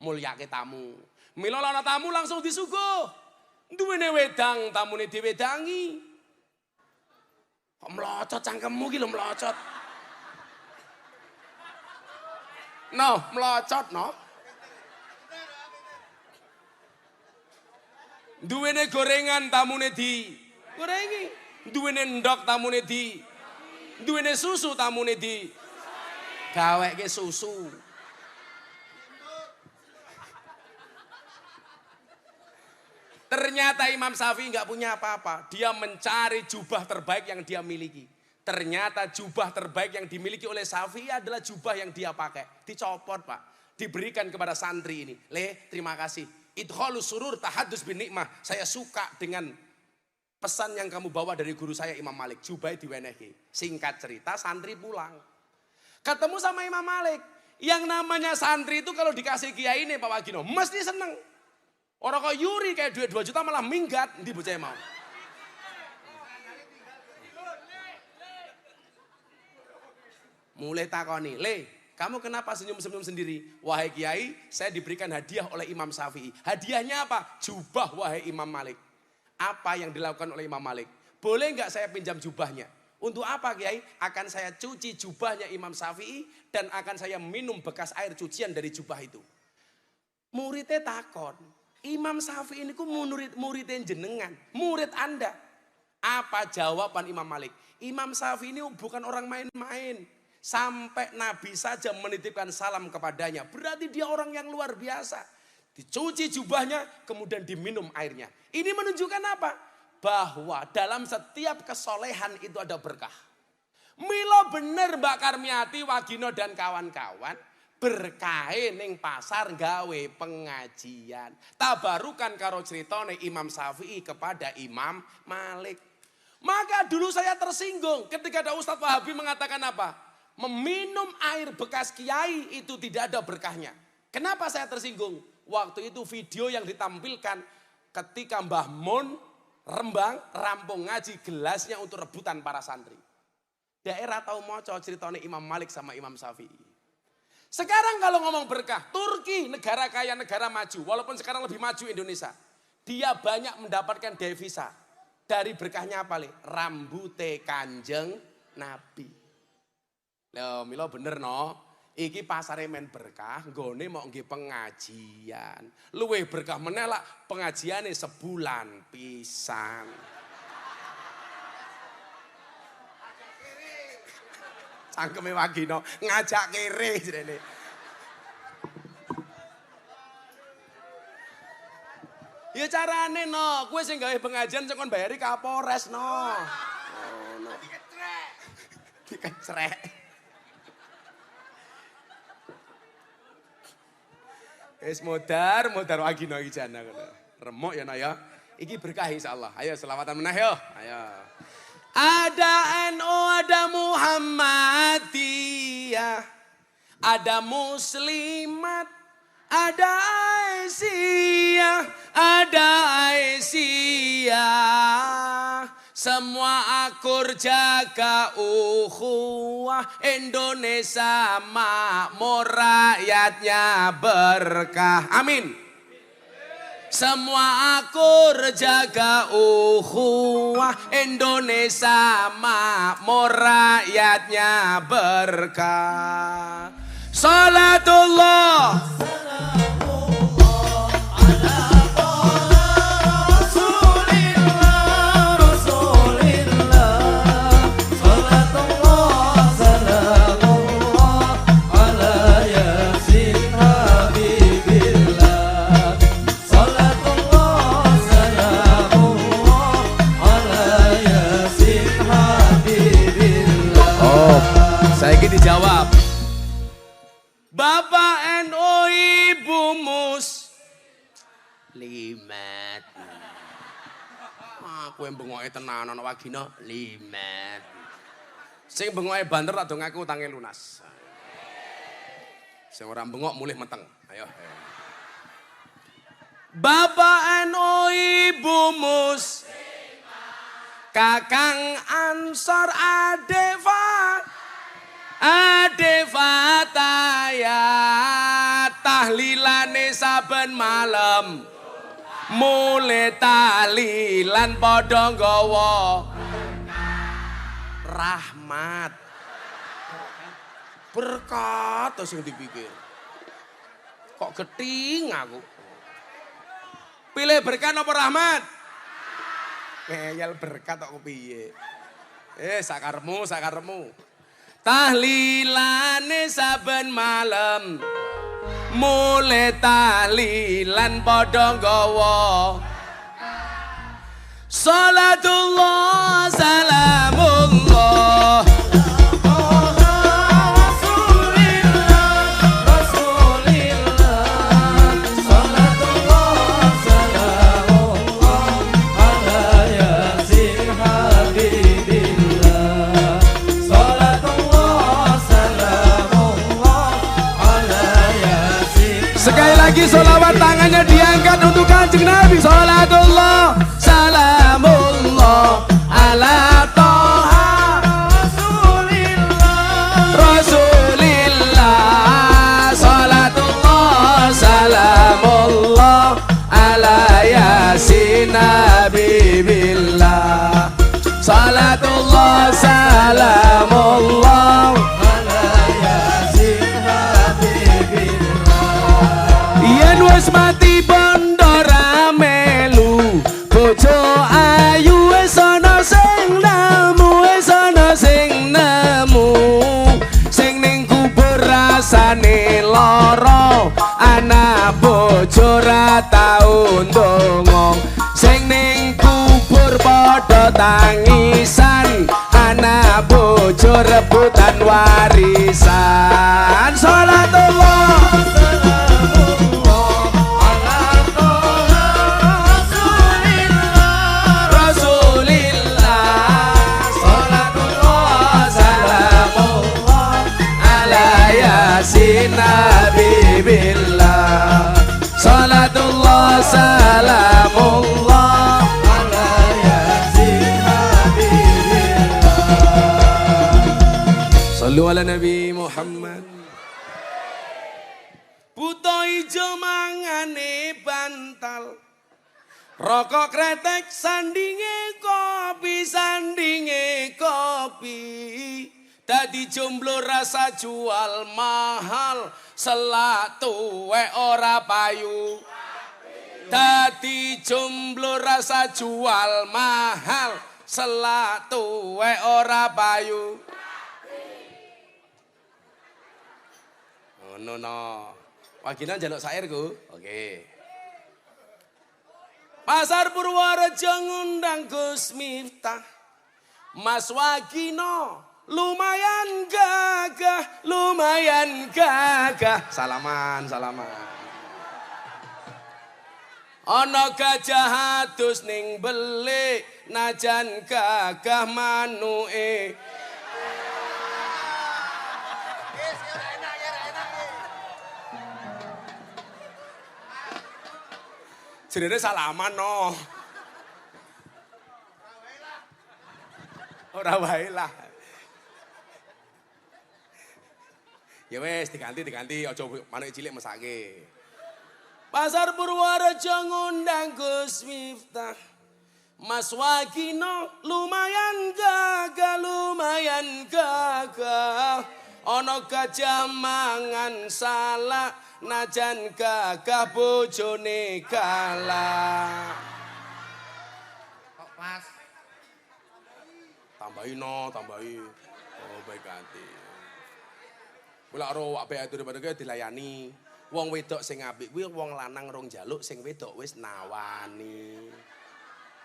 Mulyake tamu. Mila ana tamu langsung disuguh. Duwene wedang, tamune diwedangi. Kok melocot cangkemmu ki lho melocot. No, melocot no. Duwene gorengan tamune di gorengi. Duwene ndok tamune di. Duwene susu tamune di. Gaweke susu. Ternyata Imam Syafi'i nggak punya apa-apa. Dia mencari jubah terbaik yang dia miliki. Ternyata jubah terbaik yang dimiliki oleh Syafi'i adalah jubah yang dia pakai. Dicopot Pak, diberikan kepada santri ini. Terima kasih. Idkhalus surur tahaddus bin nikmah. Saya suka dengan pesan yang kamu bawa dari guru saya Imam Malik. Jubah diwenehi. Singkat cerita santri pulang. Ketemu sama Imam Malik. Yang namanya santri itu kalau dikasih kiai ini Pak Wagino mesti seneng. Orang kok yuri kayak duit 2 juta malah minggat. Nanti bocah mau. Mulai takoni, kamu kenapa senyum-senyum sendiri? Wahai kiai, saya diberikan hadiah oleh Imam Syafi'i. Hadiahnya apa? Jubah wahai Imam Malik. Apa yang dilakukan oleh Imam Malik? Boleh nggak saya pinjam jubahnya? Untuk apa kiai? Akan saya cuci jubahnya Imam Syafi'i dan akan saya minum bekas air cucian dari jubah itu. Muridnya takon, Imam Syafi'i ini ku muridnya jenengan, murid Anda. Apa jawaban Imam Malik? Imam Syafi'i ini bukan orang main-main. Sampai Nabi saja menitipkan salam kepadanya. Berarti dia orang yang luar biasa. Dicuci jubahnya, kemudian diminum airnya. Ini menunjukkan apa? Bahwa dalam setiap kesolehan itu ada berkah. Milo bener Mbak Karmiati, Wagino dan kawan-kawan. Berkahe ning pasar gawe pengajian. Tabarukan karo ceritane Imam Syafi'i kepada Imam Malik. Maka dulu saya tersinggung ketika ada Ustadz Wahabi mengatakan apa? Meminum air bekas kiai itu tidak ada berkahnya. Kenapa saya tersinggung? Waktu itu video yang ditampilkan ketika Mbah Mun Rembang rampung ngaji gelasnya untuk rebutan para santri. Daerah tahu moco ceritanya Imam Malik sama Imam Syafi'i. Sekarang kalau ngomong berkah, Turki negara kaya, negara maju. Walaupun sekarang lebih maju Indonesia. Dia banyak mendapatkan devisa. Dari berkahnya apa? Rambute Kanjeng Nabi. Loh, milo bener no. Iki pasare men berkah, nggone mau nggih pengajian. Luwih berkah meneh lak pengajiane sebulan pisan. Cangkeme Wagino ngajak kere jenenge. Ya carane no, kowe sing gawe pengajian sing kon bayari Kapolres no. Oh no. Dikecrek. Es modar Wagino iki jana ngono. Remuk ya no ya. Iki berkah insyaallah. Ayo selawatan meneh yo. Ayo. Ada NU, ada Muhammadiyah, ada Muslimat, ada Aisyah, ada Aisyah. Semua akur jaga ukhuwah, Indonesia makmur rakyatnya berkah. Amin. Semua akur jaga ukhuwah, Indonesia makmur rakyatnya berkah. Salatullah. Saya ingin dijawab. Bapak NU Ibu Muslimat. Aku yang bengoke tenanan Wagino limat. Sing bengoke banter tak dong aku utange lunas. Sing ora bengok mulih meteng. Ayo. Bapak NU Ibu Kakang Ansor Ade Fataya tahlilane saben malam mulai tahlilan padha nggawa rahmat berkat terus yang dipikir kok geting aku pilih berkat apa rahmat ngeyel berkat kok piye sakarmu tahlilane saben malam mulai tahlilan padha nggawa salatullah salamullah Sholawat tangannya diangkat untuk Kanjeng Nabi. Sholatullah salamullah ala toha Rasulillah. Sholatullah salamullah ala yasin Habibillah. Sholatullah salamullah ala yasin Habibillah. Yen wis mati bondo ra melu bojo ayu wis ana sing nemu, wis ana sing nemu. Sing ning kubur rasane lara, anak bojo ra tau ndonga. Sing ning kubur padha tangisan, anak bojo rebutan warisan. Sholatullah Habibillah. Salatullah salamullah ala yasin Habibillah. Sallu ala Nabi Muhammad. Buto ijo mangane bantal, rokok kretek sandinge kopi, sandinge kopi. Dadi jomblo rasa jual mahal, selak tuwek ora payu. Dadi jomblo rasa jual mahal, selak tuwek ora payu. Oh no. Waginan jaluk sairku. Oke. Pasar Purworejo ngundang Gus Miftah. Mas Wagino lumayan gagah, lumayan gagah. Salaman, salaman. Ana gajah adus ning belik, najan gagah manuke. Jenenge salaman no. Ora wae lah. Ya wes diganti aja manuk cilik mesake. Pasar Purworejo ngundang Gus Miftah. Mas Wagino lumayan gagah, lumayan gagah. Ana gajah mangan salak, najan gagah bojone galak. Kok pas? Tambahin no, tambahin. Oh baik ganti. Kula ro apik daripada kowe dilayani. Wong wedok sing apik kuwi wong lanang rong njaluk, sing wedok wis nawani.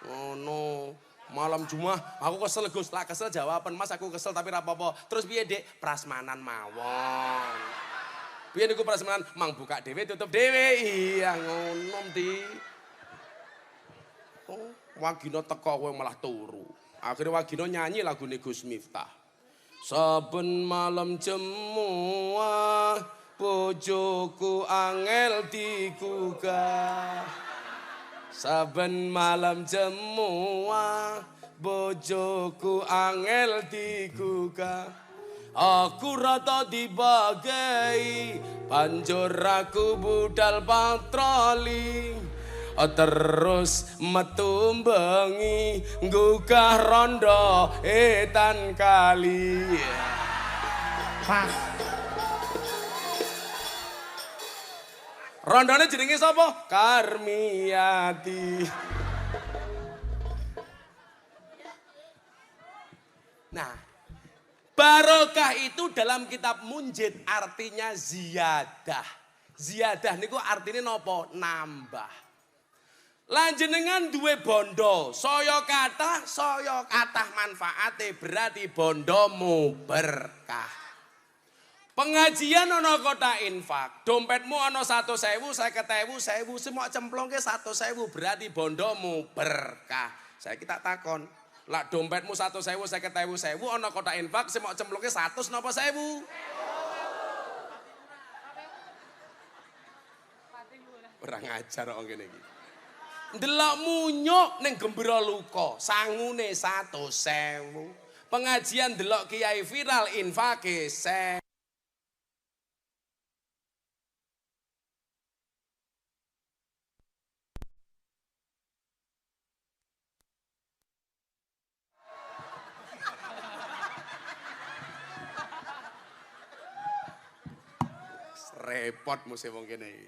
Ngono. Malam Jumat aku kesel Gus, lah kesel jawaban Mas aku kesel tapi ra apa-apa. Terus piye Dik? Prasmanan mawon. Piye niku prasmanan? Mang buka dhewe tutup dhewe. Iya ngono Di. Oh, Wagino teko kowe malah turu. Akhire Wagino nyanyi lagune Gus Miftah. Saben malam jemuah bojoku angel digugah. Saben malam jemuah bojoku angel digugah. Aku rata dibagi banjur aku budal patroli. Terus metu bengi gugah rondo etan kali. Pas. Rondone jenenge sapa? Karmiati. Nah, barokah itu dalam kitab Munjid artinya ziyadah. Ziyadah niku artine napa? Nambah. Lanjenengan duwe bondo, saya kathah manfaate berarti bondomu berkah. Pengajian ana kota infak, dompetmu ana 100.000, 50.000, 1.000, semua cemplongke 100.000 berarti bondomu berkah. Saya kita takon, lah dompetmu 100.000, 50.000, 1.000 ana kota infak, semua cemplongke 100 napa 1.000? Kurang ajar kok ngene iki. Ndelok munyuk ning Gembira Luka, sangune 100.000. Pengajian ndelok kiai viral infake repot mesti wong kene iki.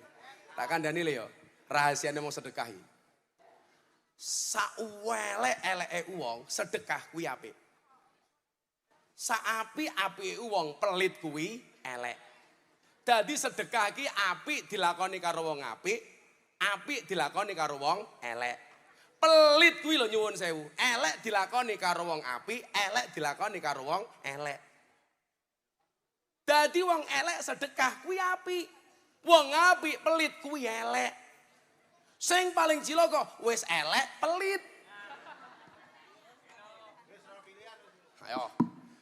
Tak kandhani le yo, rahasiane mau sedekahi. Sauwelek-eleke wong sedekah kuwi apik. Saapi-apike wong pelit kuwi elek. Dadi sedekah iki apik dilakoni karo wong apik dilakoni karo wong elek. Pelit kuwi lho nyuwun sewu, elek dilakoni karo wong apik, elek dilakoni karo wong elek. Dadi wong elek sedekah kuwi apik. Wong apik pelit kuwi elek. Sing paling cilaka wis elek pelit. Ayo.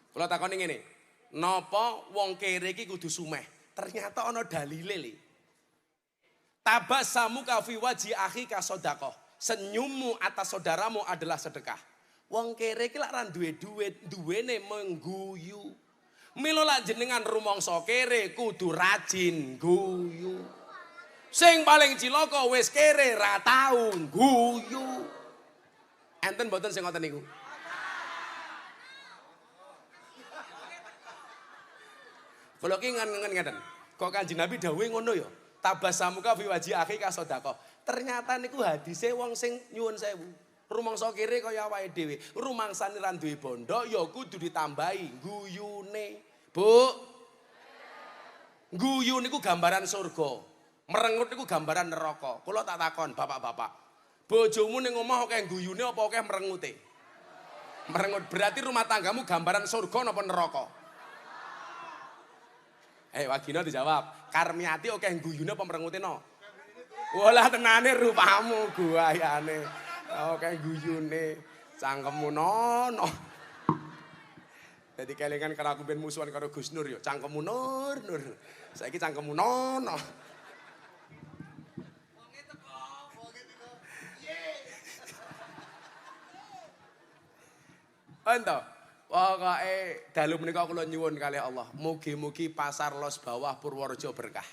Kula takoni ngene. Napa wong kere iki kudu sumeh? Ternyata ana dalile li. Tabassamu ka fi waji akhika sedekah. Senyummu atas saudaramu adalah sedekah. Wong kere iki lak ra duwe duit, duwene mengguyu. Mila lak jenengan rumangsa kere kudu rajin guyu. Sing paling cilaka wis kere ra tau guyu. Enten mboten sing ngoten niku? Kula ki ngeten. Kok Kanjeng Nabi dawuhe ngono ya? Tabassamuka fi waji akhika sedekah. Ternyata niku hadise wong sing nyuwun sewu. Rumangsa kere kaya awake dhewe. Rumangsane ra duwe bondo ya kudu ditambahi guyune. Bu. Guyu niku gambaran surga. Merengut niku gambaran neraka. Kula tak takon bapak-bapak. Bojomu ning omah akeh guyune apa akeh merengute? Merengut. Berarti rumah tanggamu gambaran surga napa neraka? Wagina dijawab. Karmiati akeh guyune apa merengute no? Walah tenane rupamu guayane. Akeh guyune. Cangkemmu nono. Jadi kelingan karo aku ben musuhan karo Gus Nur yo. Cangkemmu nur. Saiki cangkemmu nono. Ento, pokoke dalu menika kula nyuwun kalih Allah, mugi-mugi pasar Los Bawah Purworejo berkah.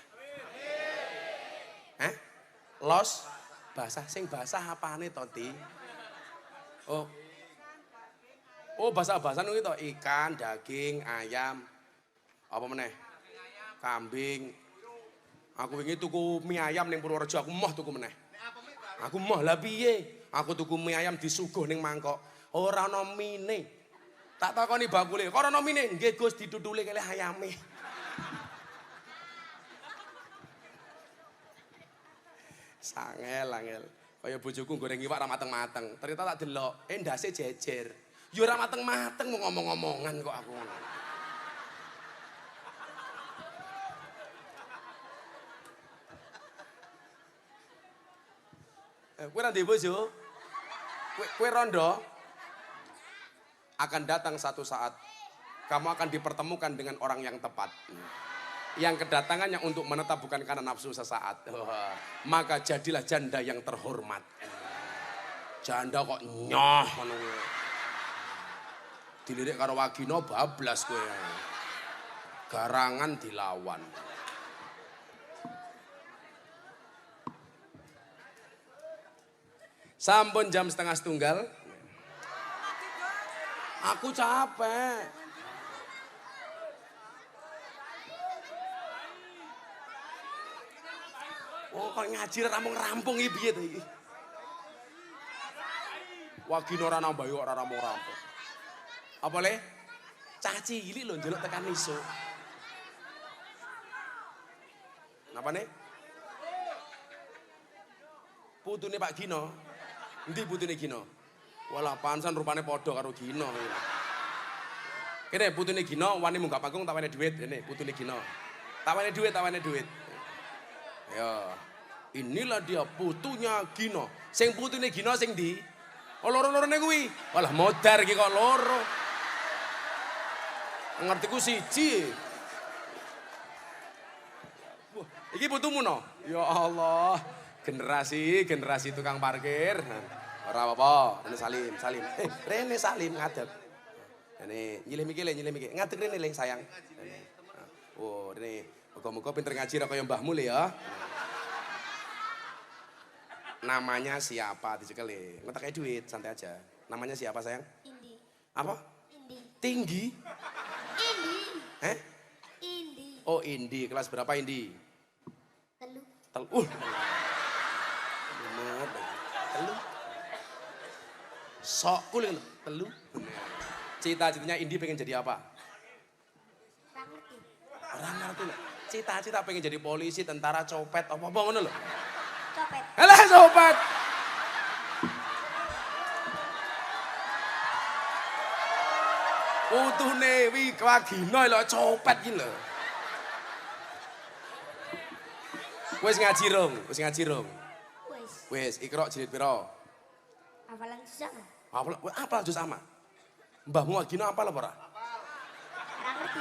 Los basah sing basah apane to, Ti? Oh, basah-basah niku to ikan, daging, ayam. Apa meneh? Kambing. Aku wingi tuku mie ayam ning Purworejo, aku moh tuku meneh. Aku moh lah piye? Aku tuku mie ayam disuguh ning mangkok. Ora ana mine. Tak takoni bakule, kok ana mine? Nggih Gus ditutule kalih ayame. Sangel. Kaya bojoku goreng iwak ra mateng-mateng. Ternyata tak delok, ndase jejer. Ya ora mateng-mateng mau ngomong-ngomongan kok aku. Kowe ra ndek bojo? Kowe rondo? Akan datang satu saat kamu akan dipertemukan dengan orang yang tepat. Yang kedatangannya untuk menetap bukan karena nafsu sesaat. Maka jadilah janda yang terhormat. Janda kok nyoh ngono. Dilirik karo wagina bablas kowe. Garangan dilawan. Sampun jam 1:30. Aku capek. Oh, kok ngaji rampung-rampung iki piye to iki? Wagina ora nambah yo ora rampung-rampung. Apa le? Cah cilik lho ndelok tekan isuk. Napa nih? Putune Pak Gino. Endi putune Gino? Walah pansan rupane padha karo Gino. Kene putune Gino wani munggah panggung tak wene dhuwit. Ini putune Gino. Tak wene dhuwit. Ya. Inilah dia putunya Gino. Sing putune Gino sing ndi? Oh loro-lorone kuwi. Walah modar iki kok loro. Ngertiku siji. Wah, iki putumu no? Ya Allah. Generasi tukang parkir. Ora apa-apa, ini Salim. Rene Salim ngadeg. Ini nyilih mikir. Ngadeg rene le sayang. Oh, ini muga-muga pinter ngaji ra kaya mbahmu le ya. Namanya siapa dicekel le? Ngetek duit, santai aja. Namanya siapa sayang? Indi. Apa? Indi. Tinggi? Indi. Indi. Oh, Indi. Kelas berapa Indi? Telu. Telu. Sok kulit telu. Cita-citanya Indi pengen jadi apa? Orang ngerti lho. Cita-cita pengen jadi polisi, tentara, copet, apa ngono lho. Copet. Alah copet. Utune wi wagina lho copet iki lho. Wis ngaji rong? Wis, Iqra jilid pira? Hafalan susah. Apa juz ama? Mbahmu wagina apal apa ora? Ora ngerti.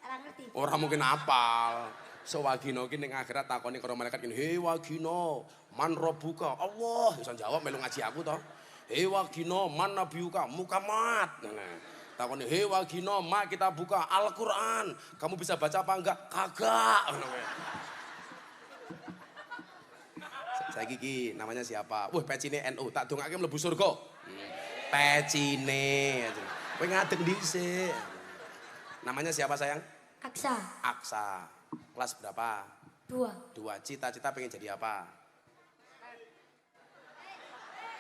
Ora ngerti. Ora mungkin apal. Sewagina iki ning akhirat takoni karo malaikat ngene, "Hei wagina, man rabbuka?" Allah, iso jawab melu ngaji aku to. "Hei wagina, man nabiyuka?" Muhammad. Takoni, "Hei wagina, ma kita buka Al-Qur'an. Kamu bisa baca apa enggak?" Kagak. Saiki iki namanya siapa? Wah, pecine NU, tak dongake mlebu surga. Pecine. Kowe ngadeg dhisik. Namanya siapa sayang? Aksa. Kelas berapa? 2. Cita-cita pengen jadi apa?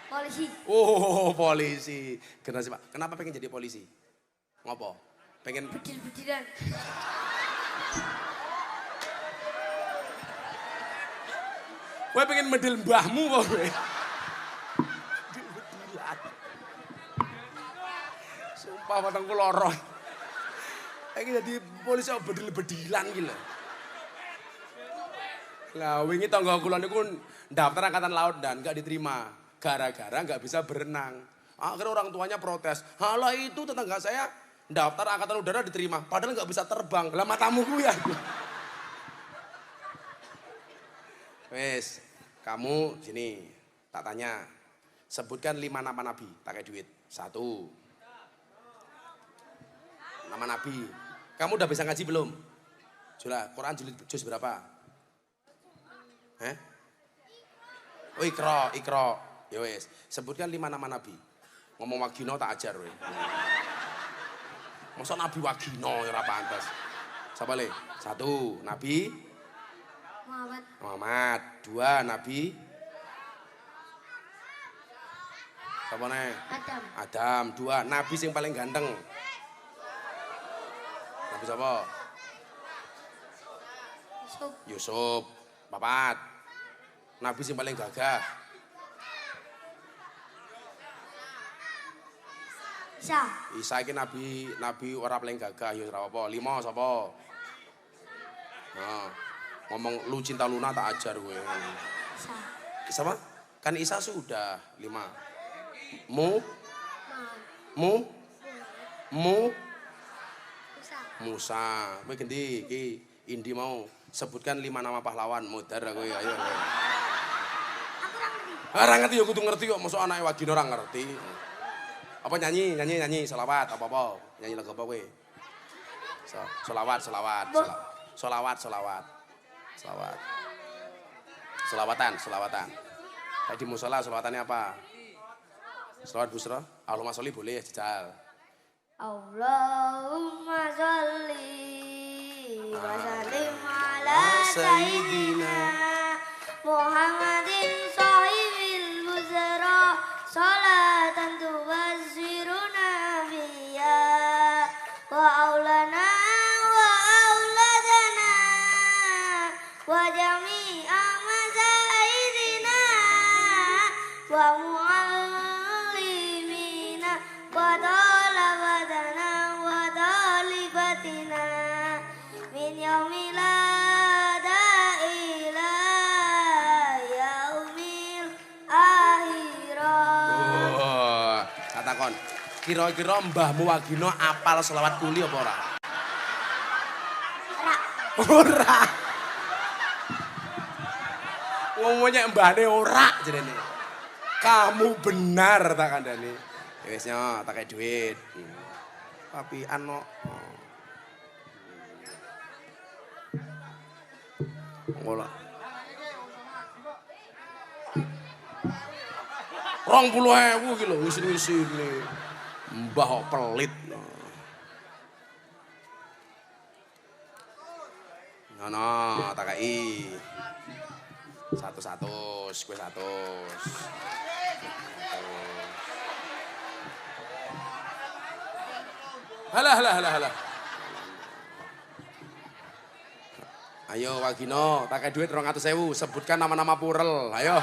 Polisi. Oh, polisi. Generasi Pak. Kenapa pengen jadi polisi? Ngopo? Pengen Bedil-bedilan. Kowe pengen medil mbahmu kok kowe. Bedil-bedilan. Sumpah matangku loro. Iki jadi polisi kok bedil-bedilan iki lho. Lah wingi tangga kula niku daftar angkatan laut dan enggak diterima gara-gara enggak bisa berenang. Akhirnya orang tuanya protes. Halah itu tetangga saya daftar angkatan udara diterima padahal enggak bisa terbang. Lah matamu ku ya. Wes, kamu sini tak tanya. Sebutkan 5 nama nabi, tak kayak duit. 1. Nama nabi. Kamu udah bisa ngaji belum? Sudah, Quran juz berapa? Oh Iqra. Ya wes, sebutkan 5 nama nabi. Ngomong wagino tak ajar we. Masa nabi wagino ya ora pantes. Sapa le? 1 nabi Muhammad. 2 nabi sapa ne? Adam. 2 nabi sing paling ganteng. Nabi sapa? Yusuf. 4 nabi sing paling gagah. Isa iki nabi ora paling gagah ya ora apa. 5 sapa? Nah, ngomong lu cinta Luna tak ajar gue. Sama? Kan Isa sudah 5. Musa. Kowe ganti iki Indi mau sebutkan 5 nama pahlawan. Modar kowe ayo. Ora ngerti ya kudu ngerti kok, mosok anake wagina ora ngerti. Apa nyanyi selawat apa-apa. Nyanyi lagu apa kowe? Selawat. Selawatan. Kayak di musola selawatannya apa? Selawat busra. Allahumma sholli boleh jajal. Allahumma sholli wa sallim ala sayyidina Muhammadin sahibil buzra salatan tuwazziruna biya wa aulana wa auladana wa jami'a mazaidina wa muallimina wa talabatana wa talibatina min yaumil ila yaumil akhirah. Oh, katakon. Kira-kira mbahmu wagina apal selawat kuli apa ora? Ora. Ngomongnya mbane ora jenenge. Kamu benar tak kandhani. Wis nyo tak kei duit. Tapi ano 20.000 ki lho wis-wisine. Mbah kok pelit. Ngono, tak kei. 100, kowe 100. Halah. Ayo Wagino, tak kei duit 200.000, sebutkan nama-nama purel. Ayo.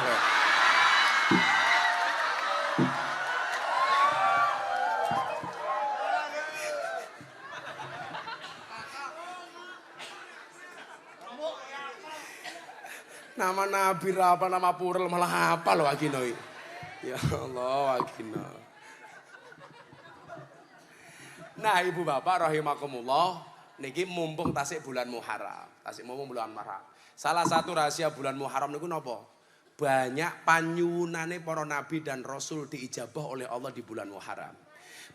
Nama nabi apa nama purel malah apa lo Wagino. Ya Allah Wagino. Nah ibu bapak rahimakumullah, niki mumpung tasik bulan Muharram. Mumpung bulan Muharram. Salah satu rahasia bulan Muharram niku napa? Banyak panyuwunane para nabi dan rasul diijabah oleh Allah di bulan Muharram.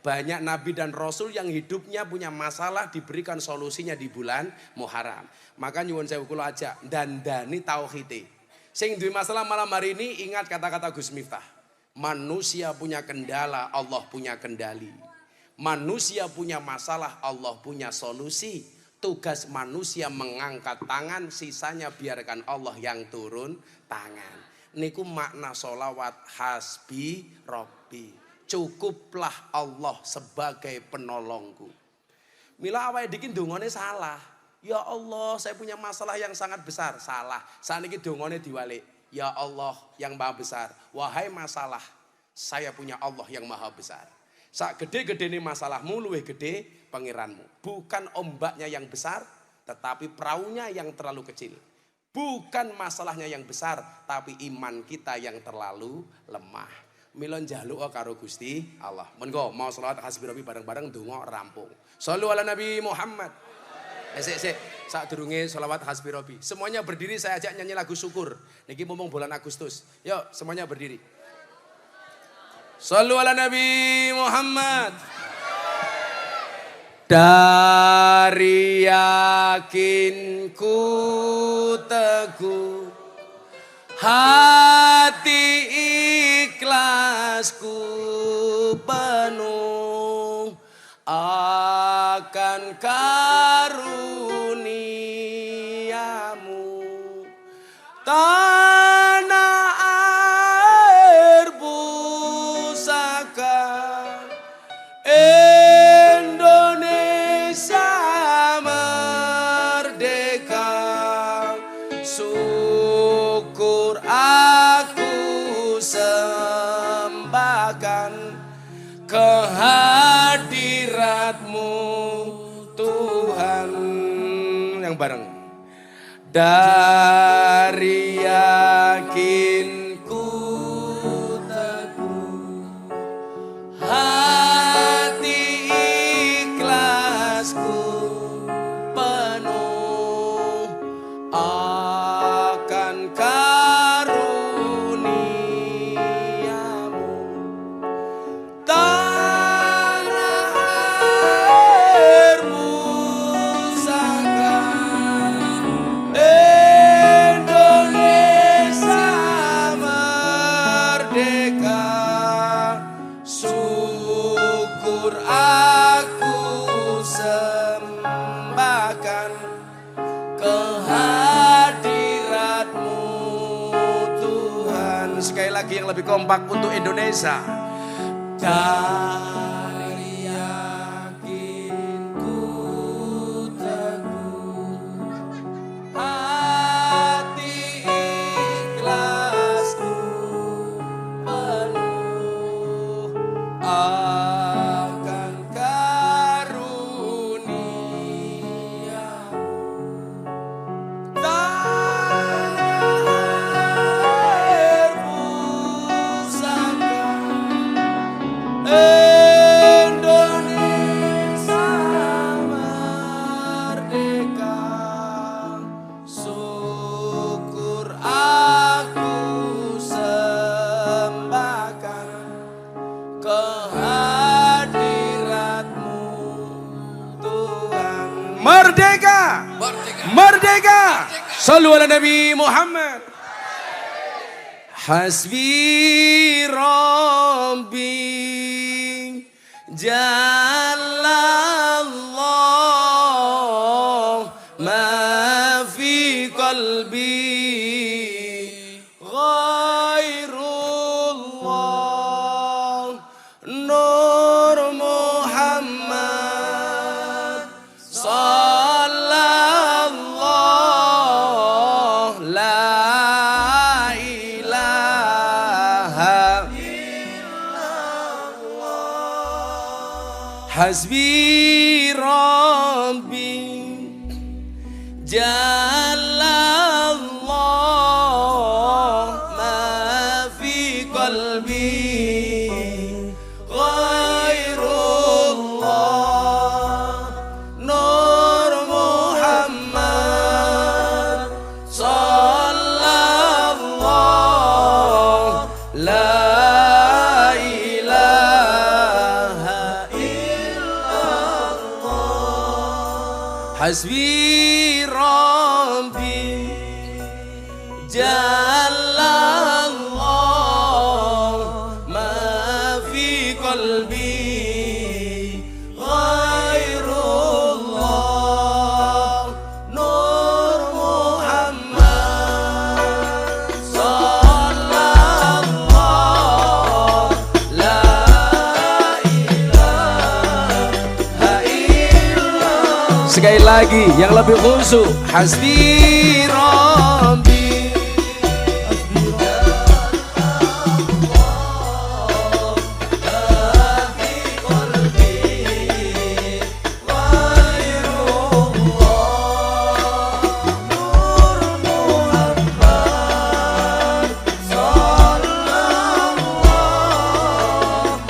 Banyak nabi dan rasul yang hidupnya punya masalah diberikan solusinya di bulan Muharram. Maka nyuwun sewu kula aja dandani tauhide. Sing duwe masalah malam hari ini ingat kata-kata Gus Miftah. Manusia punya kendala, Allah punya kendali. Manusia punya masalah, Allah punya solusi. Tugas manusia mengangkat tangan, sisanya biarkan Allah yang turun tangan. Niku makna sholawat hasbi robbi. Cukuplah Allah sebagai penolongku. Mila awake diki ndongane salah. Ya Allah, saya punya masalah yang sangat besar. Salah. Saniki dongane diwalik. Ya Allah yang maha besar. Wahai masalah, saya punya Allah yang maha besar. Sak gede-gedene masalahmu luwih gede pangeranmu. Bukan ombaknya yang besar, tetapi perahunya yang terlalu kecil. Bukan masalahnya yang besar, tapi iman kita yang terlalu lemah. Milon jaluk karo Gusti Allah. Monggo mau selawat hasbi rabbi bareng-bareng donga rampung. Shallu ala Nabi Muhammad. Sik sadurunge selawat hasbi rabbi. Semuanya berdiri, saya ajak nyanyi lagu syukur. Niki mumpung bulan Agustus. Yuk semuanya berdiri. Shallu ala Nabi Muhammad. Dari yakinku teguh, hati ikhlasku penuh akan karuniamu. Tanah air pusaka Indonesia merdeka, syukur aku sembahkan kehadiratmu Tuhan. Yang bareng. Dari yakinku teguh, hati ikhlasku penuh akan karuniamu. Tanah air pusaka Indonesia merdeka, syukur aku sembahkan kehadiratmu Tuhan. Sekali lagi yang lebih kompak untuk Indonesia. Dari yakinku teguh, hati ikhlasku penuh akan karuniamu. Tanah air pusaka Merdeka! Merdeka! Sallu ala Nabi Muhammad. Hasbi Rabbi Jalallah ma fi qalbi ghairullah Nur Muhammad sallallahu la ilaha Hasbi Rabbi Jalallah ma fi qalbi ghairullah Nur Muhammad sallallahu la Hasbi Rabbi Jalallah ma fi qalbi ghairullah Nur Muhammad sallallahu la ilaha illallah. Sekali lagi yang lebih khusyuk. Hasbi Rabbi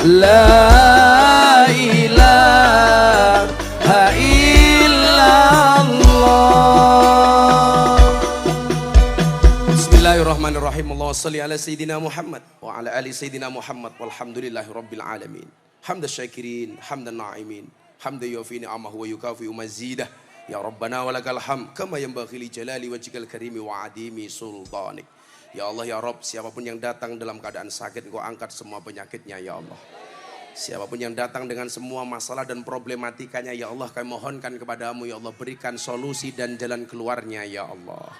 La ilaha illallah. Bismillahirrahmanirrahim. Allahumma shalli ala Sayyidina Muhammad wa ala ali Sayyidina Muhammad walhamdulillahi rabbil alamin. Hamdan syakirin, hamdan na'imin, hamdan yufi ni'amahu wa yukafi mazidah. Ya Rabbana walakal hamd kama yanbaghi li jalali wajhikal karimi wa adimi sultanik. Ya Allah ya Rabb, siapapun yang datang dalam keadaan sakit, Engkau angkat semua penyakitnya ya Allah. Siapapun yang datang dengan semua masalah dan problematikanya ya Allah, kami mohonkan kepadamu ya Allah, berikan solusi dan jalan keluarnya ya Allah.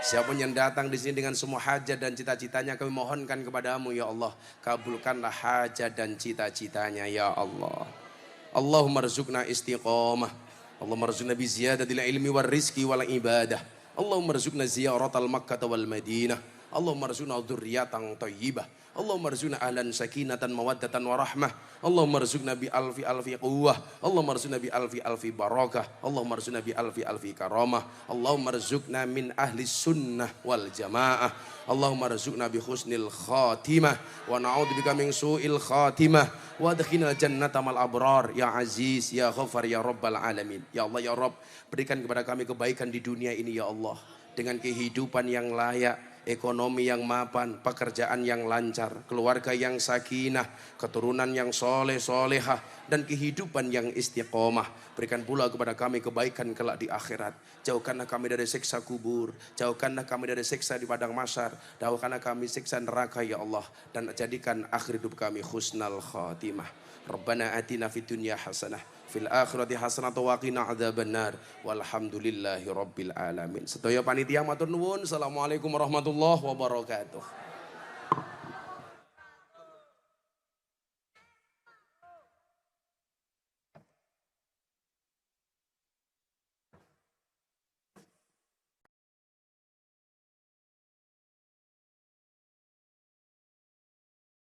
Siapapun yang datang di sini dengan semua hajat dan cita-citanya, kami mohonkan kepadamu ya Allah, kabulkanlah hajat dan cita-citanya ya Allah. Allahumma rzuqna istiqamah, Allahumma rzuqna bi ziyadatil ilmi war rizqi wal ibadah, Allahumma rzuqna ziyaratal Makkah wal Madinah, Allahumma rzuqna dzurriyyatan thayyibah, Allahumma rzuqna ahlan sakinatan mawaddatan wa rahmah, Allahumma rzuqna bi alfi alfi quwwah, Allahumma rzuqna bi alfi alfi barakah, Allahumma rzuqna bi alfi alfi karamah, Allahumma rzuqna min ahli sunnah wal jamaah, Allahumma rzuqna bi husnil khatimah wa na'udzubika min su'il khatimah wa adkhilna jannata mal abrar ya aziz ya ghafar ya rabbal alamin. Ya Allah ya Rabb, berikan kepada kami kebaikan di dunia ini ya Allah, dengan kehidupan yang layak, ekonomi yang mapan, pekerjaan yang lancar, keluarga yang sakinah, keturunan yang soleh solehah, dan kehidupan yang istiqomah. Berikan pula kepada kami kebaikan kelak di akhirat. Jauhkanlah kami dari siksa kubur, jauhkanlah kami dari siksa di padang mahsyar, jauhkanlah kami siksa neraka ya Allah, dan jadikan akhir hidup kami husnal khatimah. Rabbana atina fid dunya hasanah fil akhirati hasanatan wa qina adzabannar walhamdulillahi rabbil alamin. Sedaya panitia matur nuwun. Assalamualaikum warahmatullahi wabarakatuh.